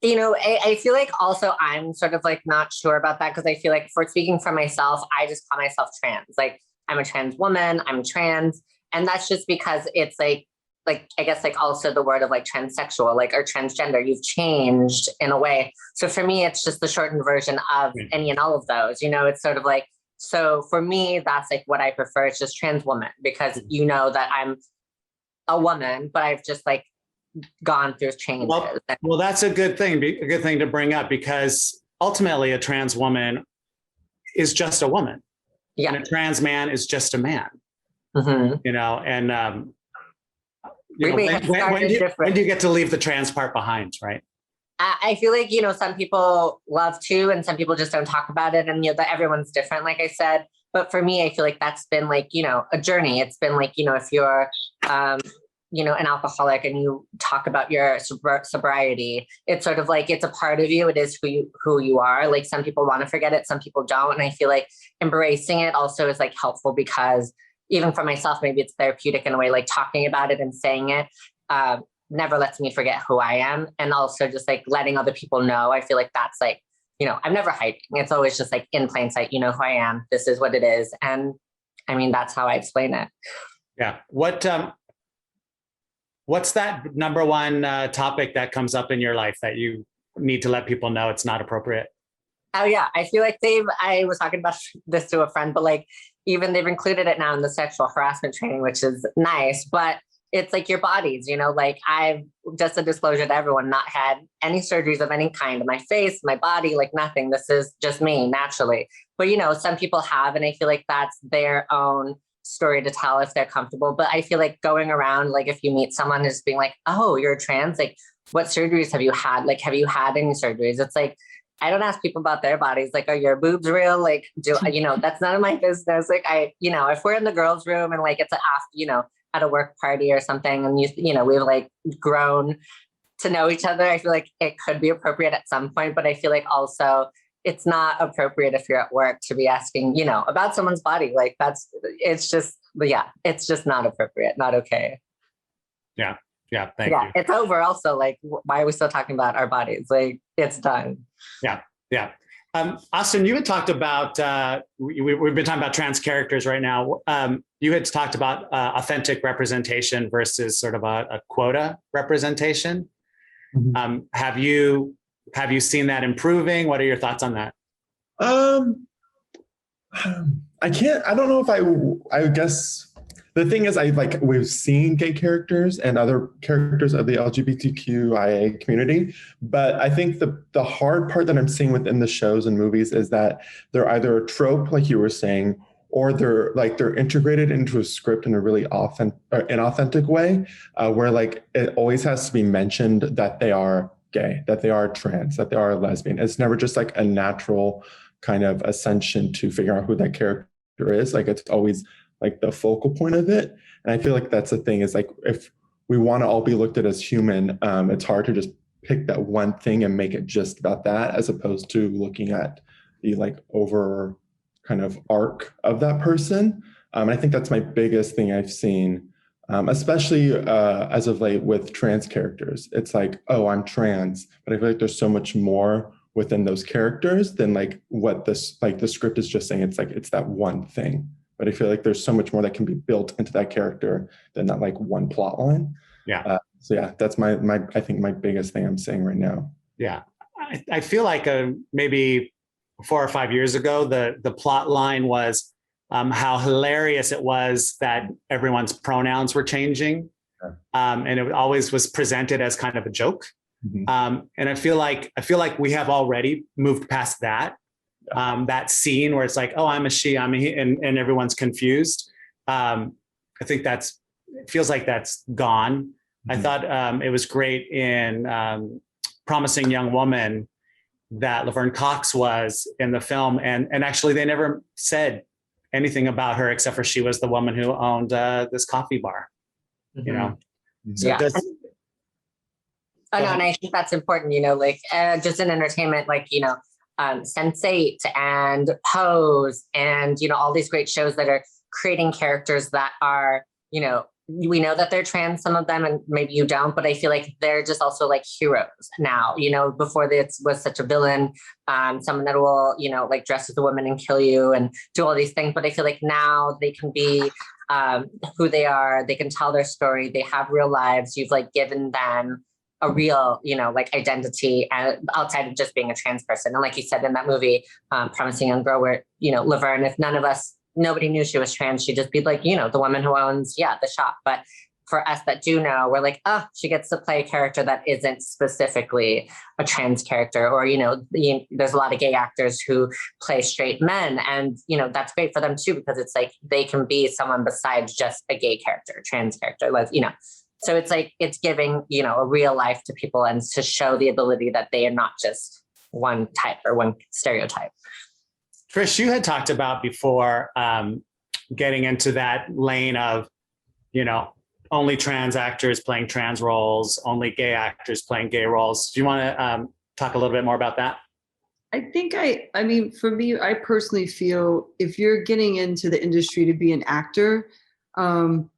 I feel like also I'm sort of like not sure about that, because I feel like for speaking for myself, I just call myself trans. Like, I'm a trans woman, I'm trans. And that's just because it's like, like, I guess like also the word of like transsexual, like, or transgender, you've changed in a way. So for me, it's just the shortened version of any and all of those, you know, it's sort of like, so for me, that's like what I prefer. It's just trans woman, because you know that I'm a woman, but I've just like gone through changes. Well, that's a good thing to bring up, because ultimately a trans woman is just a woman. Yeah. And a trans man is just a man. Mm-hmm. You know, and you know, when do you get to leave the trans part behind, right? I feel like, you know, some people love to, and some people just don't talk about it. And, you know, that everyone's different, like I said. But for me, I feel like that's been like, you know, a journey. It's been like, you know, if you're, you know, an alcoholic and you talk about your sobriety, it's sort of like, it's a part of you. It is who you are. Like some people want to forget it, some people don't. And I feel like embracing it also is like helpful, because even for myself, maybe it's therapeutic in a way, like talking about it and saying it never lets me forget who I am. And also just like letting other people know, I feel like that's like, you know, I'm never hiding. It's always just like in plain sight, you know who I am, this is what it is. And I mean, that's how I explain it. Yeah. What's that number one topic that comes up in your life that you need to let people know it's not appropriate? Oh yeah. I feel like I was talking about this to a friend, but like, even they've included it now in the sexual harassment training, which is nice, but it's like your bodies, you know, like I've, just a disclosure to everyone, not had any surgeries of any kind, my face, my body, like nothing. This is just me naturally. But, you know, some people have, and I feel like that's their own story to tell if they're comfortable. But I feel like going around, like if you meet someone just being like, oh, you're trans, like what surgeries have you had? Like, have you had any surgeries? It's like, I don't ask people about their bodies. Like, are your boobs real? Like, you know, that's none of my business. Like you know, if we're in the girls' room and like, it's after, you know, at a work party or something, and you know, we've like grown to know each other, I feel like it could be appropriate at some point, but I feel like also it's not appropriate if you're at work to be asking, you know, about someone's body. Like it's just not appropriate, not okay. Yeah. Yeah. Thank you. It's over. Also, like, why are we still talking about our bodies? Like, it's done. Yeah. Yeah. Austin, you had talked about, we've been talking about trans characters right now. You had talked about authentic representation versus sort of a quota representation. Mm-hmm. Have you seen that improving? What are your thoughts on that? I don't know if I guess the thing is, we've seen gay characters and other characters of the LGBTQIA community, but I think the hard part that I'm seeing within the shows and movies is that they're either a trope, like you were saying, or they're integrated into a script in a really inauthentic way, where like it always has to be mentioned that they are gay, that they are trans, that they are lesbian. It's never just like a natural kind of ascension to figure out who that character is. Like it's always like the focal point of it. And I feel like that's the thing, is like, if we want to all be looked at as human, it's hard to just pick that one thing and make it just about that, as opposed to looking at the like over kind of arc of that person. I think that's my biggest thing I've seen, especially as of late with trans characters. It's like, oh, I'm trans, but I feel like there's so much more within those characters than like what this, like the script is just saying. It's like, it's that one thing. But I feel like there's so much more that can be built into that character than that like one plot line. Yeah. So yeah, that's I think my biggest thing I'm saying right now. Yeah. I feel like maybe 4 or 5 years ago, the plot line was how hilarious it was that everyone's pronouns were changing. Sure. And it always was presented as kind of a joke. Mm-hmm. And I feel like we have already moved past that. That scene where it's like, oh, I'm a she, I'm a he, and everyone's confused. I think it feels like that's gone. Mm-hmm. I thought it was great in Promising Young Woman that Laverne Cox was in the film. And actually they never said anything about her except for she was the woman who owned this coffee bar, mm-hmm. you know? So yeah. And I think that's important, you know, like just in entertainment, like, you know, Sense8 and Pose and, you know, all these great shows that are creating characters that are, you know, we know that they're trans, some of them, and maybe you don't, but I feel like they're just also like heroes now. You know, before this was such a villain, someone that will, you know, like dress as a woman and kill you and do all these things. But I feel like now they can be who they are. They can tell their story. They have real lives. You've like given them a real, like identity and outside of just being a trans person. And like you said in that movie, Promising Young Girl, where, Laverne, if nobody knew she was trans, she'd just be like, the woman who owns, the shop. But for us that do know, we're like, oh, she gets to play a character that isn't specifically a trans character. Or, there's a lot of gay actors who play straight men. And, that's great for them too, because it's like they can be someone besides just a gay character, trans character, So it's like, it's giving, a real life to people and to show the ability that they are not just one type or one stereotype. Trish, you had talked about before getting into that lane of, only trans actors playing trans roles, only gay actors playing gay roles. Do you want to talk a little bit more about that? I think I mean, for me, I personally feel if you're getting into the industry to be an actor, that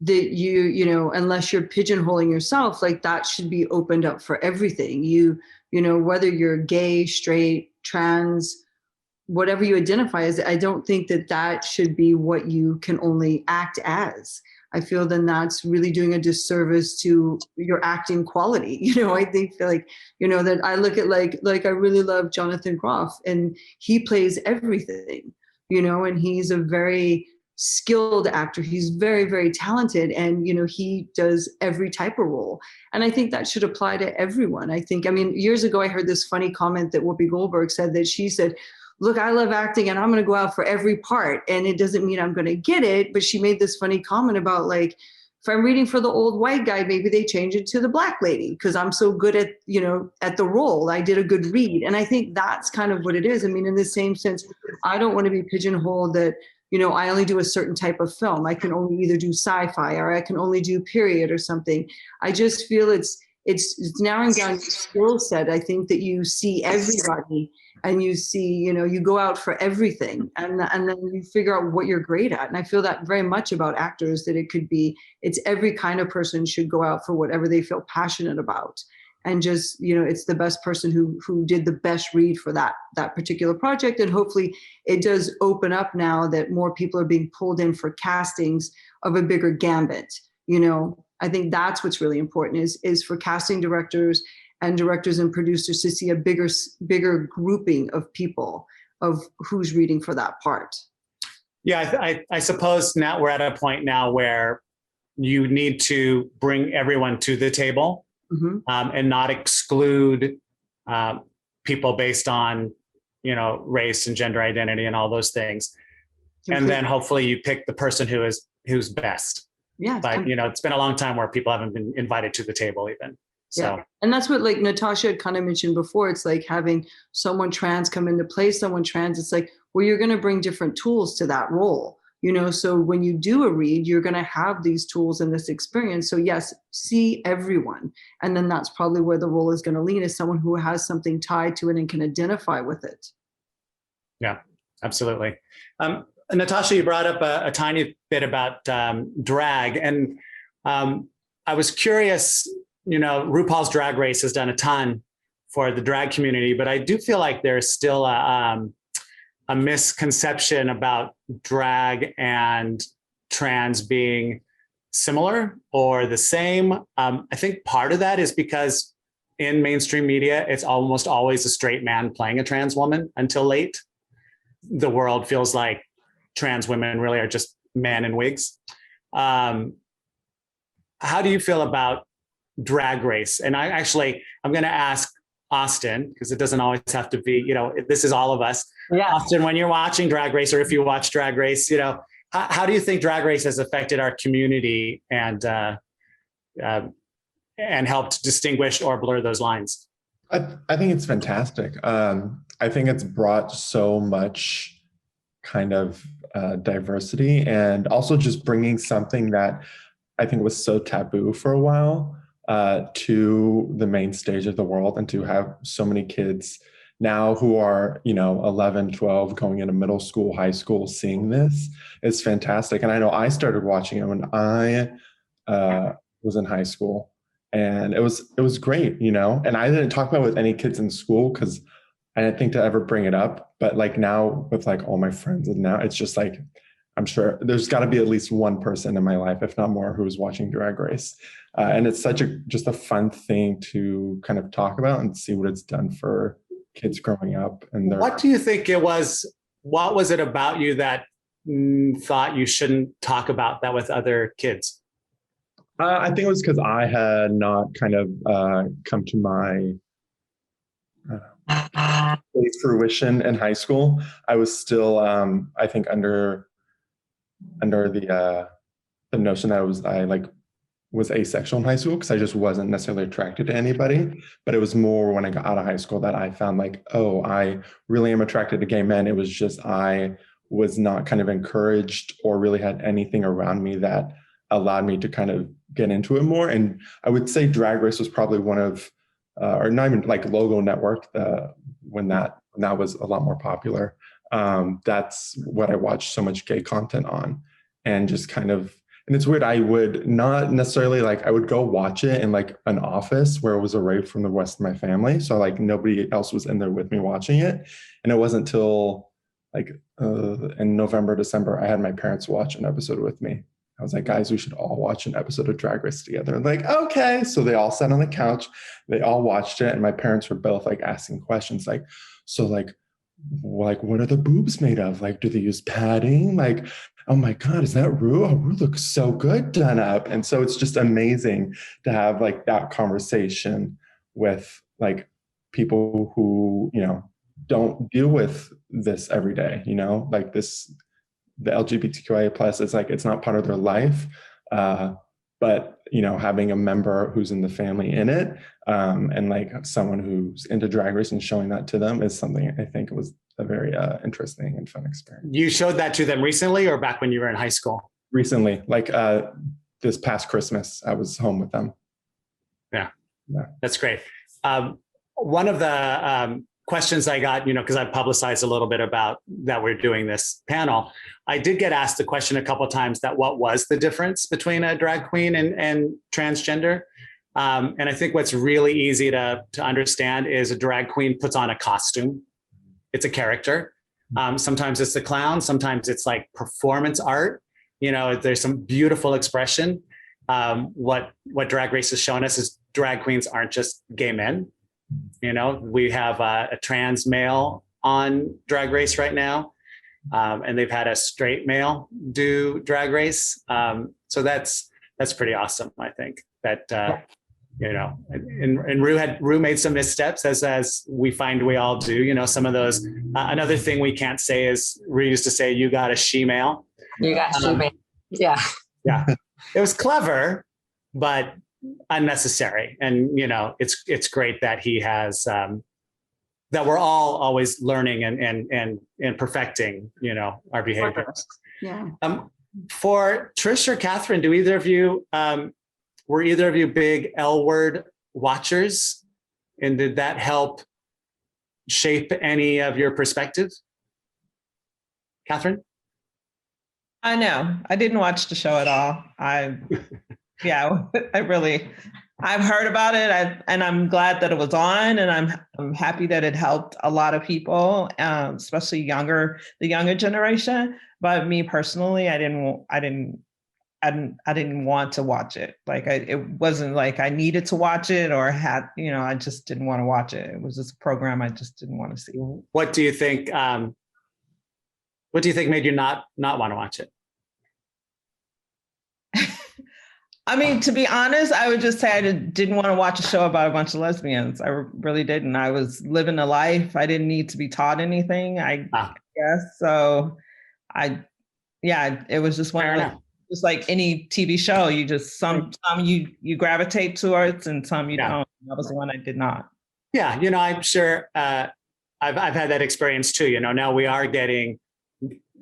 unless you're pigeonholing yourself, like that should be opened up for everything. Whether you're gay, straight, trans, whatever you identify as, I don't think that should be what you can only act as. I feel then that's really doing a disservice to your acting quality. I think like, that I look at like I really love Jonathan Groff, and he plays everything, and he's a very skilled actor. He's very, very talented, and he does every type of role. And I think that should apply to everyone. Years ago I heard this funny comment that Whoopi Goldberg said, that she said, look, I love acting and I'm going to go out for every part. And it doesn't mean I'm going to get it. But she made this funny comment about like, if I'm reading for the old white guy, maybe they change it to the black lady because I'm so good at, at the role. I did a good read. And I think that's kind of what it is. In the same sense, I don't want to be pigeonholed that, I only do a certain type of film. I can only either do sci-fi or I can only do period or something. I just feel it's narrowing down your skill set. I think that you see everybody and you see, you go out for everything and then you figure out what you're great at. And I feel that very much about actors, that it's every kind of person should go out for whatever they feel passionate about. And just, it's the best person who did the best read for that particular project. And hopefully it does open up now that more people are being pulled in for castings of a bigger gambit. I think that's what's really important is for casting directors and producers to see a bigger grouping of people of who's reading for that part. Yeah, I suppose now we're at a point now where you need to bring everyone to the table, mm-hmm. And not exclude people based on, race and gender identity and all those things. Completely. And then hopefully you pick the person who's best. Yeah. But, it's been a long time where people haven't been invited to the table even. So. Yeah. And that's what like Natasha had kind of mentioned before. It's like having someone trans come into play someone trans. It's like, well, you're going to bring different tools to that role, so when you do a read, you're going to have these tools and this experience. So yes, see everyone. And then that's probably where the role is going to lean, is someone who has something tied to it and can identify with it. Yeah, absolutely. Natasha, you brought up a tiny bit about drag. And I was curious, RuPaul's Drag Race has done a ton for the drag community, but I do feel like there's still a misconception about drag and trans being similar or the same. I think part of that is because in mainstream media, it's almost always a straight man playing a trans woman until late. The world feels like trans women really are just men in wigs. How do you feel about Drag Race? And I'm going to ask Austin, because it doesn't always have to be, this is all of us. Yeah. Austin, when you're watching Drag Race, or if you watch Drag Race, how do you think Drag Race has affected our community and helped distinguish or blur those lines? I think it's fantastic. I think it's brought so much kind of diversity, and also just bringing something that I think was so taboo for a while to the main stage of the world, and to have so many kids now who are, 11, 12, going into middle school, high school, seeing this is fantastic. And I know I started watching it when I was in high school, and it was great, and I didn't talk about it with any kids in school because I didn't think to ever bring it up. But like now with like all my friends, and now it's just like, I'm sure there's got to be at least one person in my life, if not more, who's watching Drag Race. And it's just a fun thing to kind of talk about and see what it's done for kids growing up. And what do you think it was? What was it about you that thought you shouldn't talk about that with other kids? I think it was because I had not kind of come to my fruition in high school. I was still, I think, under the notion that I was asexual in high school, because I just wasn't necessarily attracted to anybody. But it was more when I got out of high school that I found like, oh, I really am attracted to gay men. It was just I was not kind of encouraged or really had anything around me that allowed me to kind of get into it more. And I would say Drag Race was probably one of, or not even like Logo Network, when that was a lot more popular. That's what I watched so much gay content on, and just kind of, and it's weird, I would not necessarily I would go watch it in like an office where it was away from the rest of my family. So like nobody else was in there with me watching it. And it wasn't until in November, December, I had my parents watch an episode with me. I was like, guys, we should all watch an episode of Drag Race together. And like, okay. So they all sat on the couch, they all watched it. And my parents were both like asking questions like, so like, what are the boobs made of? Like, do they use padding? Like, oh my God, is that Rue? Oh, Rue looks so good done up. And so it's just amazing to have like that conversation with like people who, don't deal with this every day, like this, the LGBTQIA plus, it's like, it's not part of their life. But, having a member who's in the family in it, and like someone who's into Drag Race and showing that to them is something I think was a very interesting and fun experience. You showed that to them recently or back when you were in high school? Recently, like this past Christmas, I was home with them. Yeah. That's great. One of the questions I got, because I publicized a little bit about that we're doing this panel, I did get asked the question a couple of times that what was the difference between a drag queen and transgender? And I think what's really easy to understand is a drag queen puts on a costume. It's a character. Sometimes it's the clown. Sometimes it's like performance art. There's some beautiful expression. What Drag Race has shown us is drag queens aren't just gay men. We have a trans male on Drag Race right now, and they've had a straight male do Drag Race. So that's pretty awesome. I think that and Rue made some missteps as we find we all do. Some of those. Another thing we can't say is Rue used to say, "You got a she-male." You got she-male. Yeah. Yeah. It was clever, but unnecessary. And it's great that he has that we're all always learning and perfecting our behavior. Yeah. For Trish or Catherine, do either of you were either of you big L word watchers, and did that help shape any of your perspective? Catherine? I know. I didn't watch the show at all. I've heard about it, and I'm glad that it was on, and I'm happy that it helped a lot of people, especially the younger generation. But me personally, I didn't want to watch it. Like it wasn't like I needed to watch it or had, I just didn't want to watch it. It was just a program I just didn't want to see. What do you think? What do you think made you not want to watch it? I mean, to be honest, I would just say I didn't want to watch a show about a bunch of lesbians. I really didn't. I was living a life. I didn't need to be taught anything, I guess. So it was just one of those, just like any TV show, you just, some you gravitate towards and some you don't. That was the one I did not. Yeah, I'm sure I've had that experience too. Now we are getting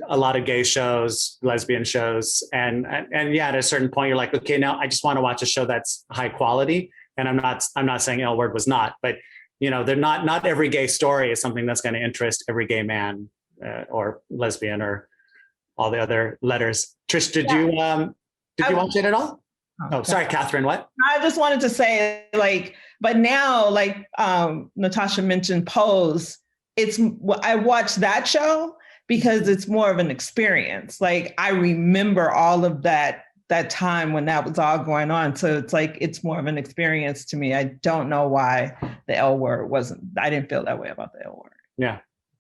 a lot of gay shows, lesbian shows, and yeah, at a certain point you're like, okay, now I just want to watch a show that's high quality. And I'm not saying L Word was not, but they're not every gay story is something that's going to interest every gay man or lesbian or all the other letters. Trish, did you watch it at all? Oh, sorry, Catherine, what? I just wanted to say, but now, Natasha mentioned Pose. I watched that show because it's more of an experience. Like I remember all of that time when that was all going on. So it's like, it's more of an experience to me. I don't know why the L word I didn't feel that way about the L word. Yeah.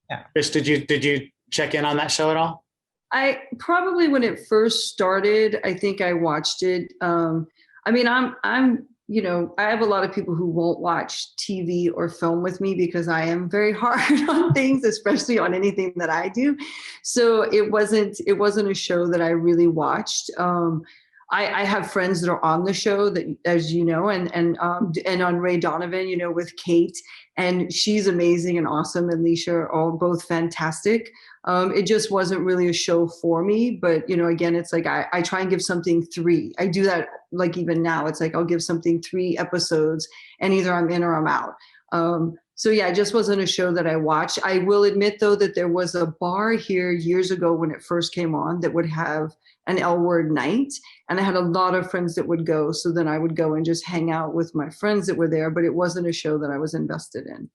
Yeah. Fish, did you check in on that show at all? I probably, when it first started, I think I watched it. I mean, I'm, you know, I have a lot of people who won't watch TV or film with me because I am very hard on things, especially on anything that I do. So it wasn't a show that I really watched. I have friends that are on the show that, as you know, and on Ray Donovan, you know, with Kate, and she's amazing and awesome, and Leisha are all both fantastic. It just wasn't really a show for me, but you know, again, it's like I try and give something 3. I do that, like even now, it's like I'll give something 3 episodes, and either I'm in or I'm out. So yeah, it just wasn't a show that I watched. I will admit though that there was a bar here years ago when it first came on that would have an L word night, and I had a lot of friends that would go. So then I would go and just hang out with my friends that were there, but it wasn't a show that I was invested in.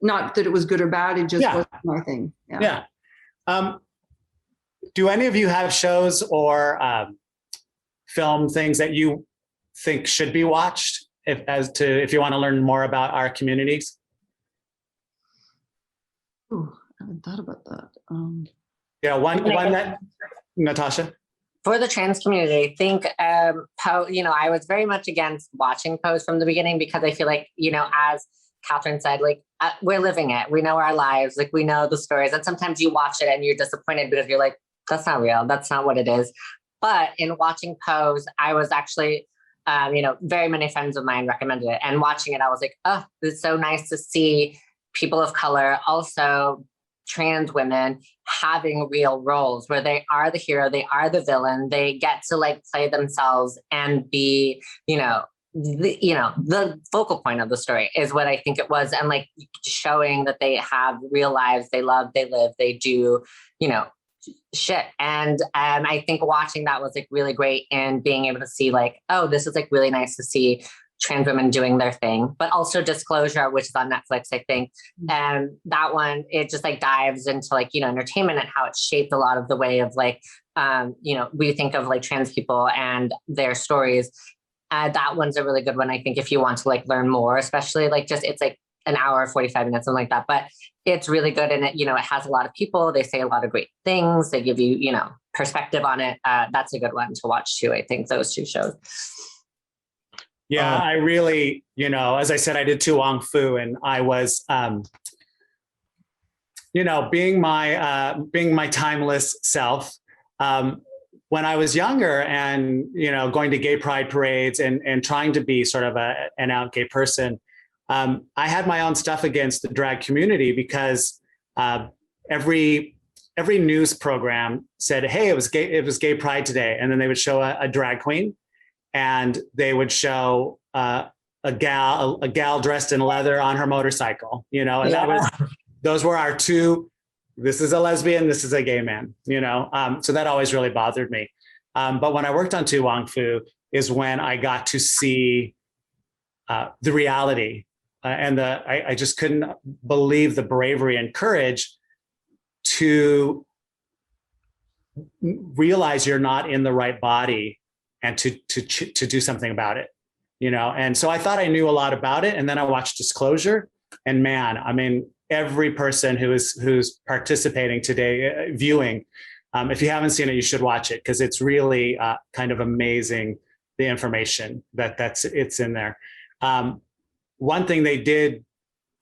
Not that it was good or bad, it just wasn't my thing. Yeah. Do any of you have shows or film things that you think should be watched if you want to learn more about our communities? Ooh, I haven't thought about that. Yeah, one that, Natasha? For the trans community, I think, you know, I was very much against watching Pose from the beginning because I feel like, you know, as Catherine said, like, we're living it. We know our lives, like we know the stories. And sometimes you watch it and you're disappointed because you're like, that's not real. That's not what it is. But in watching Pose, I was actually, you know, very many friends of mine recommended it. And watching it, I was like, oh, it's so nice to see people of color, also trans women, having real roles where they are the hero, they are the villain, they get to like play themselves and be, you know, the focal point of the story is what I think it was. And like showing that they have real lives, they love, they live, they do, you know, shit. And I think watching that was like really great, and being able to see like, oh, this is like really nice to see trans women doing their thing. But also Disclosure, which is on Netflix, I think. And that one, it just like dives into like, you know, entertainment and how it shaped a lot of the way of like, you know, we think of like trans people and their stories. That one's a really good one, I think, if you want to like learn more, especially like just, it's like an hour, 45 minutes, something like that. But it's really good. And it, you know, it has a lot of people, they say a lot of great things. They give you, you know, perspective on it. That's a good one to watch too. I think those 2 shows. Yeah, I really, you know, as I said, I did Tu Wong Fu, and I was, you know, being my timeless self. When I was younger and, you know, going to gay pride parades and trying to be sort of an out gay person, I had my own stuff against the drag community because every news program said, hey, it was gay pride today. And then they would show a drag queen, and they would show a gal dressed in leather on her motorcycle, you know, and those were our 2. This is a lesbian, this is a gay man, you know? So that always really bothered me. But when I worked on Tu Wong Fu is when I got to see the reality. And I just couldn't believe the bravery and courage to realize you're not in the right body and to do something about it, you know? And so I thought I knew a lot about it. And then I watched Disclosure, and man, I mean, every person who's participating today, viewing, if you haven't seen it, you should watch it, because it's really kind of amazing, the information it's in there. One thing they did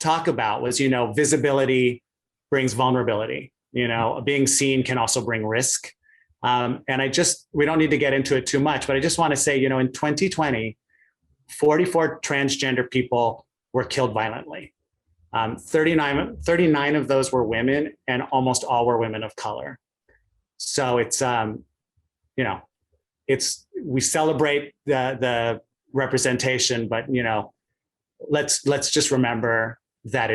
talk about was, you know, visibility brings vulnerability. You know, being seen can also bring risk. And we don't need to get into it too much, but I just want to say, you know, in 2020, 44 transgender people were killed violently. 39 of those were women, and almost all were women of color. So it's, you know, we celebrate the representation, but, you know, let's just remember that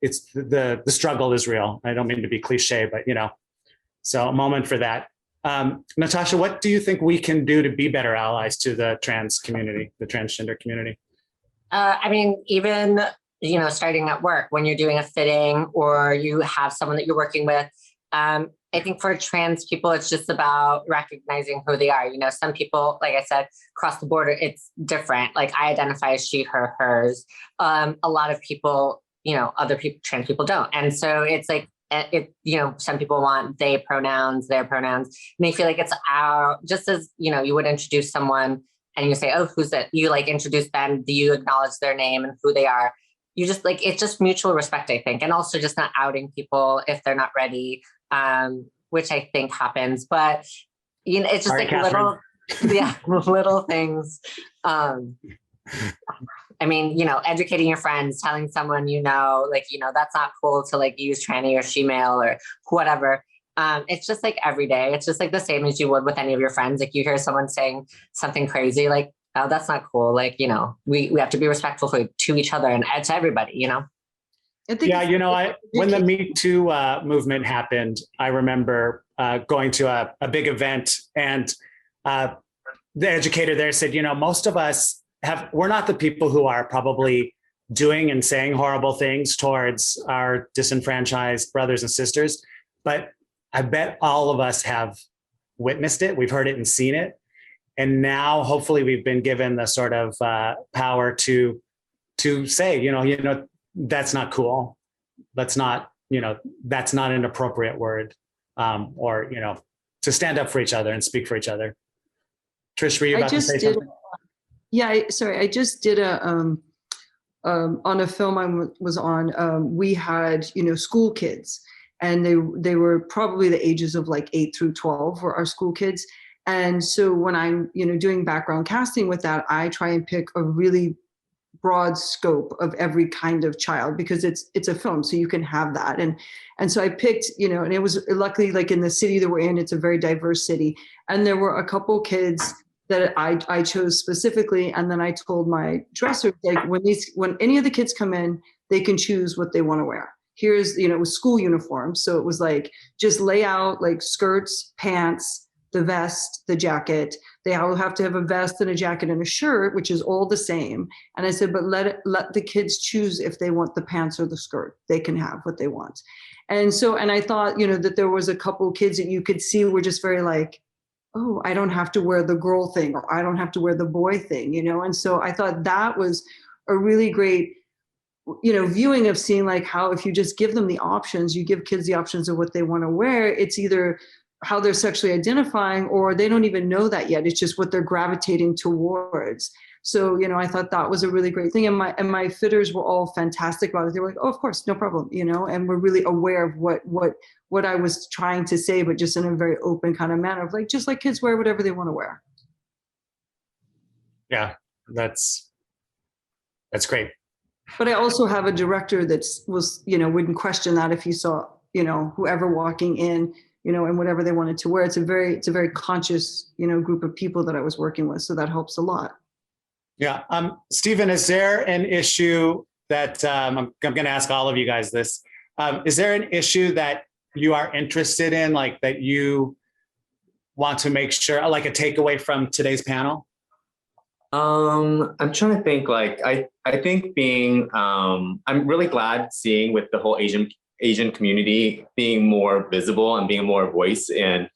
the struggle is real. I don't mean to be cliche, but, you know, so a moment for that. Natasha, what do you think we can do to be better allies to the trans community, the transgender community? I mean, even starting at work when you're doing a fitting or you have someone that you're working with. I think for trans people, it's just about recognizing who they are. Some people, like I said, across the border, it's different. Like I identify as she, her, hers. A lot of people, other people, trans people don't. And so it's like, some people want they pronouns, their pronouns, and they feel like it's just as, you would introduce someone and you say, oh, who's it? You like introduce them. Do you acknowledge their name and who they are? You just like, it's just mutual respect, I think. And also just not outing people if they're not ready, which I think happens, but it's just like Catherine. Little things. Educating your friends, telling someone, that's not cool to like use tranny or she-male or whatever. It's just like every day. It's just like the same as you would with any of your friends. Like you hear someone saying something crazy, like, oh, that's not cool. Like, we have to be respectful to each other and to everybody, when the Me Too movement happened, I remember going to a big event and the educator there said, most of us we're not the people who are probably doing and saying horrible things towards our disenfranchised brothers and sisters, but I bet all of us have witnessed it. We've heard it and seen it. And now hopefully we've been given the sort of power to say, that's not cool. That's not an appropriate word, or, to stand up for each other and speak for each other. Trish, were you about to say something? I just did on a film I was on. We had, school kids, and they were probably the ages of like 8 through 12 were our school kids. And so when I'm, doing background casting with that, I try and pick a really broad scope of every kind of child because it's a film, so you can have that. And so I picked, and it was luckily like in the city that we're in, it's a very diverse city. And there were a couple kids that I chose specifically. And then I told my dresser, like when any of the kids come in, they can choose what they want to wear. Here's, it was school uniforms. So it was like, just lay out like skirts, pants, the vest, the jacket. They all have to have a vest and a jacket and a shirt, which is all the same. And I said, but let the kids choose if they want the pants or the skirt. They can have what they want. And so, and I thought, that there was a couple kids that you could see were just very like, oh, I don't have to wear the girl thing, or I don't have to wear the boy thing, And so I thought that was a really great, viewing of seeing like how if you just give them the options, you give kids the options of what they want to wear, it's either how they're sexually identifying or they don't even know that yet. It's just what they're gravitating towards. So, I thought that was a really great thing. And my fitters were all fantastic about it. They were like, oh, of course, no problem, and we're really aware of what I was trying to say, but just in a very open kind of manner of like, just like kids wear whatever they want to wear. Yeah, that's great. But I also have a director wouldn't question that if he saw, whoever walking in, and whatever they wanted to wear. It's a very conscious, group of people that I was working with. So that helps a lot. Yeah. Stephen, is there an issue that I'm going to ask all of you guys this? Is there an issue that you are interested in, like that you want to make sure, like a takeaway from today's panel? I'm trying to think, like, I think I'm really glad seeing with the whole Asian community being more visible and being more voice in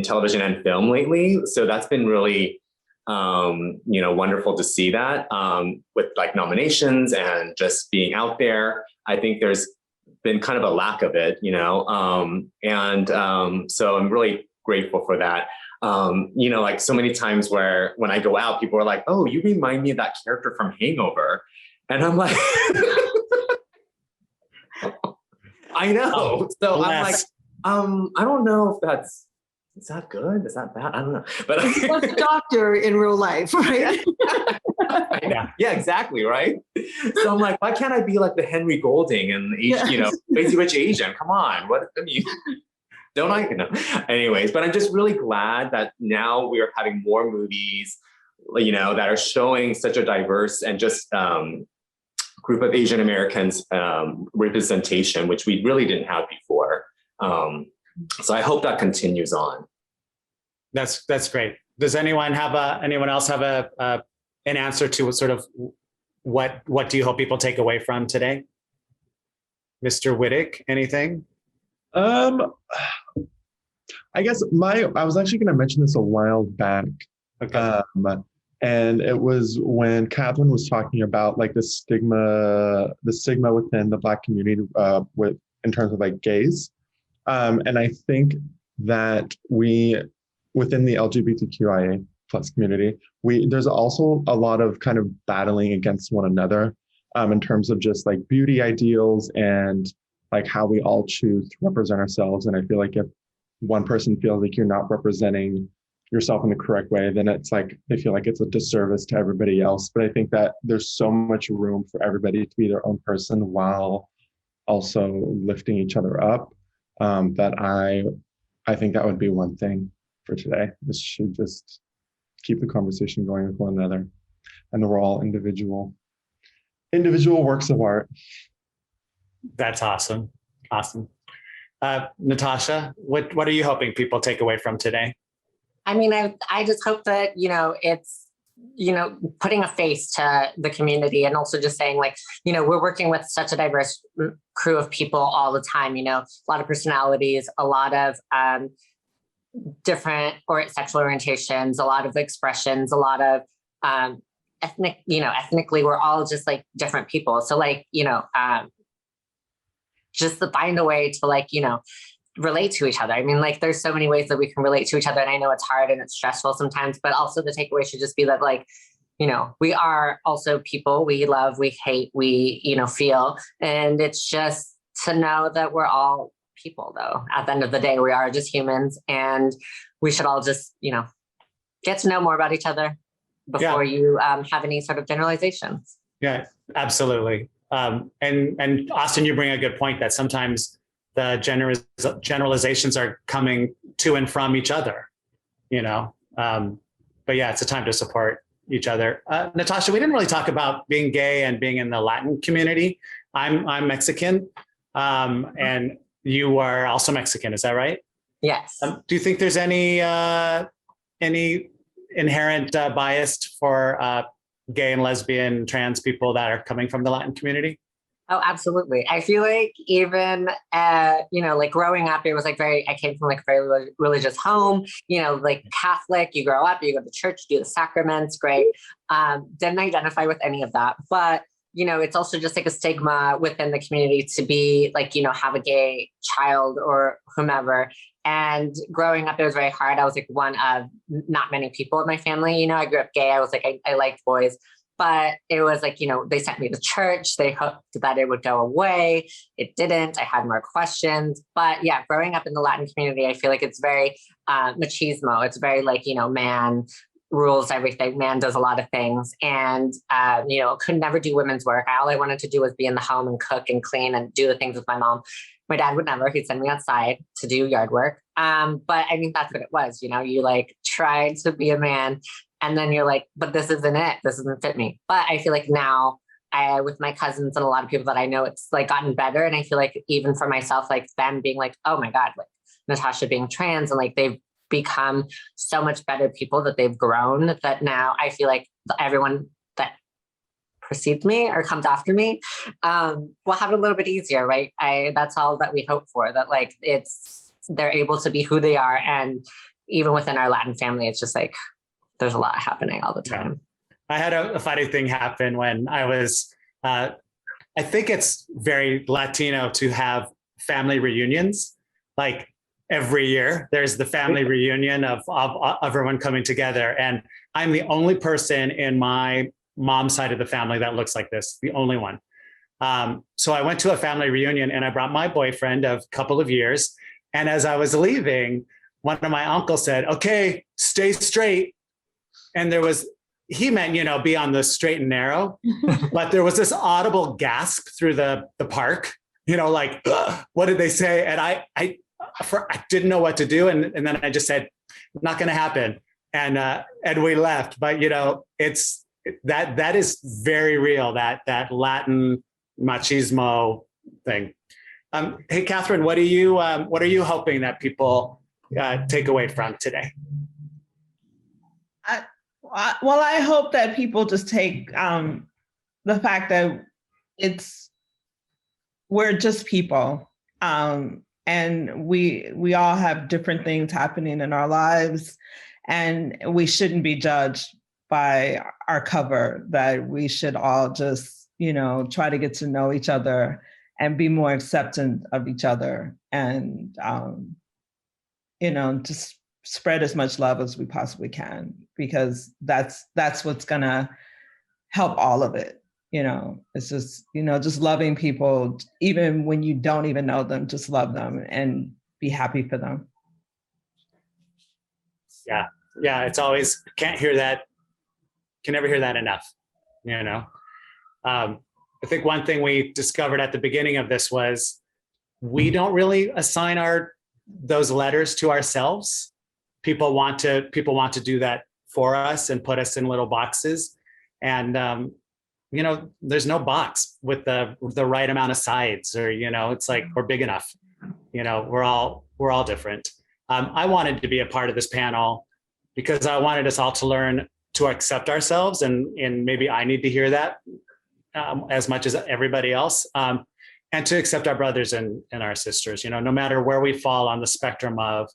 television and film lately. So that's been really, wonderful to see that with like nominations and just being out there. I think there's been kind of a lack of it, so I'm really grateful for that. Like so many times when I go out, people are like, oh, you remind me of that character from Hangover. And I'm like, I know. So I'm like, I don't know if is that good? Is that bad? I don't know. But what's a doctor in real life, right? Yeah, exactly, right? So I'm like, why can't I be like the Henry Golding and Crazy Rich Asian? Come on. Don't I? No. Anyways, but I'm just really glad that now we are having more movies, that are showing such a diverse and just group of Asian Americans representation, which we really didn't have before. So I hope that continues on. That's great. Does anyone else have an answer to what sort of what do you hope people take away from today? Mr. Whittick, anything? I guess I was actually going to mention this a while back. Okay. And it was when Catherine was talking about like the stigma within the Black community in terms of like gays. And I think that within the LGBTQIA plus community, there's also a lot of kind of battling against one another in terms of just like beauty ideals and like how we all choose to represent ourselves. And I feel like if one person feels like you're not representing yourself in the correct way, then it's like they feel like it's a disservice to everybody else. But I think that there's so much room for everybody to be their own person while also lifting each other up, that I think that would be one thing for today. This should just keep the conversation going with one another, and we're all individual works of art. That's awesome. Natasha, what are you hoping people take away from today? I mean, I just hope that, it's, putting a face to the community, and also just saying like, we're working with such a diverse crew of people all the time, a lot of personalities, a lot of different sexual orientations, a lot of expressions, a lot of ethnically, we're all just like different people. So like, just to find a way to like, relate to each other. I mean, like there's so many ways that we can relate to each other. And I know it's hard and it's stressful sometimes, but also the takeaway should just be that like, we are also people, we love, we hate, we, feel. And it's just to know that we're all people though. At the end of the day, we are just humans, and we should all just, get to know more about each other before you have any sort of generalizations. Yeah, absolutely. And Austin, you bring a good point that sometimes the generalizations are coming to and from each other, but yeah, it's a time to support each other. Natasha, we didn't really talk about being gay and being in the Latin community. I'm Mexican, and you are also Mexican. Is that right? Yes. Do you think there's any inherent bias for gay and lesbian, trans people that are coming from the Latin community? Oh, absolutely. I feel like even, like growing up, it was like I came from like a very religious home, like Catholic, you grow up, you go to church, do the sacraments, great. Didn't identify with any of that. But, it's also just like a stigma within the community to be like, have a gay child or whomever. And growing up, it was very hard. I was like one of not many people in my family. I grew up gay. I was like, I liked boys. But it was like, they sent me to church. They hoped that it would go away. It didn't. I had more questions. But yeah, growing up in the Latin community, I feel like it's very machismo. It's very like, man rules everything. Man does a lot of things. And, could never do women's work. All I wanted to do was be in the home and cook and clean and do the things with my mom. My dad would never. He'd send me outside to do yard work. But I mean, that's what it was. You like tried to be a man. And then you're like, but this isn't it. This doesn't fit me. But I feel like now with my cousins and a lot of people that I know, it's like gotten better. And I feel like even for myself, like them being like, oh my God, like Natasha being trans, and like they've become so much better people that they've grown, that now I feel like everyone that precedes me or comes after me will have it a little bit easier, right? That's all that we hope for, that like they're able to be who they are. And even within our Latin family, it's just like, there's a lot happening all the time. I had a funny thing happen when I was, I think it's very Latino to have family reunions. Like every year, there's the family reunion of everyone coming together. And I'm the only person in my mom's side of the family that looks like this, the only one. So I went to a family reunion and I brought my boyfriend of a couple of years. And as I was leaving, one of my uncles said, okay, stay straight. And he meant, be on the straight and narrow, but there was this audible gasp through the park, like, what did they say? And I didn't know what to do. And then I just said, not going to happen. And we left, but it's that is very real, that Latin machismo thing. Hey, Catherine, what are you hoping that people take away from today? Well, I hope that people just take the fact that we're just people. And we all have different things happening in our lives, and we shouldn't be judged by our cover, that we should all just, try to get to know each other and be more accepting of each other, and, just spread as much love as we possibly can, because that's what's gonna help all of it. It's just, just loving people, even when you don't even know them, just love them and be happy for them. Yeah. Yeah. It's always, can never hear that enough. I think one thing we discovered at the beginning of this was we don't really assign those letters to ourselves. People want to do that for us and put us in little boxes. And, there's no box with the right amount of sides, or, it's like, we're big enough, we're all different. I wanted to be a part of this panel because I wanted us all to learn to accept ourselves. And maybe I need to hear that as much as everybody else, and to accept our brothers and our sisters, no matter where we fall on the spectrum of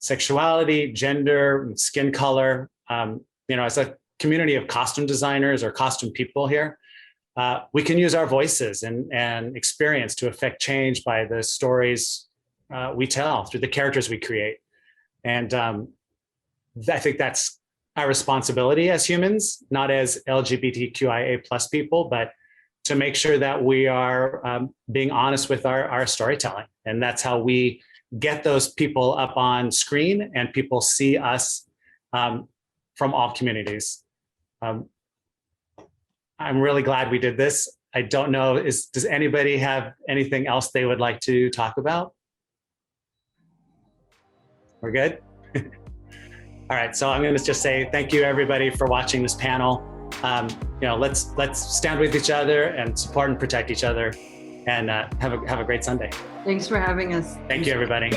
sexuality, gender, skin color. As a community of costume designers or costume people here, we can use our voices and experience to affect change by the stories we tell through the characters we create. And I think that's our responsibility as humans, not as LGBTQIA plus people, but to make sure that we are being honest with our storytelling. And that's how we get those people up on screen and people see us from all communities. I'm really glad we did this. I don't know, does anybody have anything else they would like to talk about? We're good? All right, so I'm going to just say thank you everybody for watching this panel. Let's stand with each other and support and protect each other, and have a great Sunday. Thanks for having us. Thank you, everybody.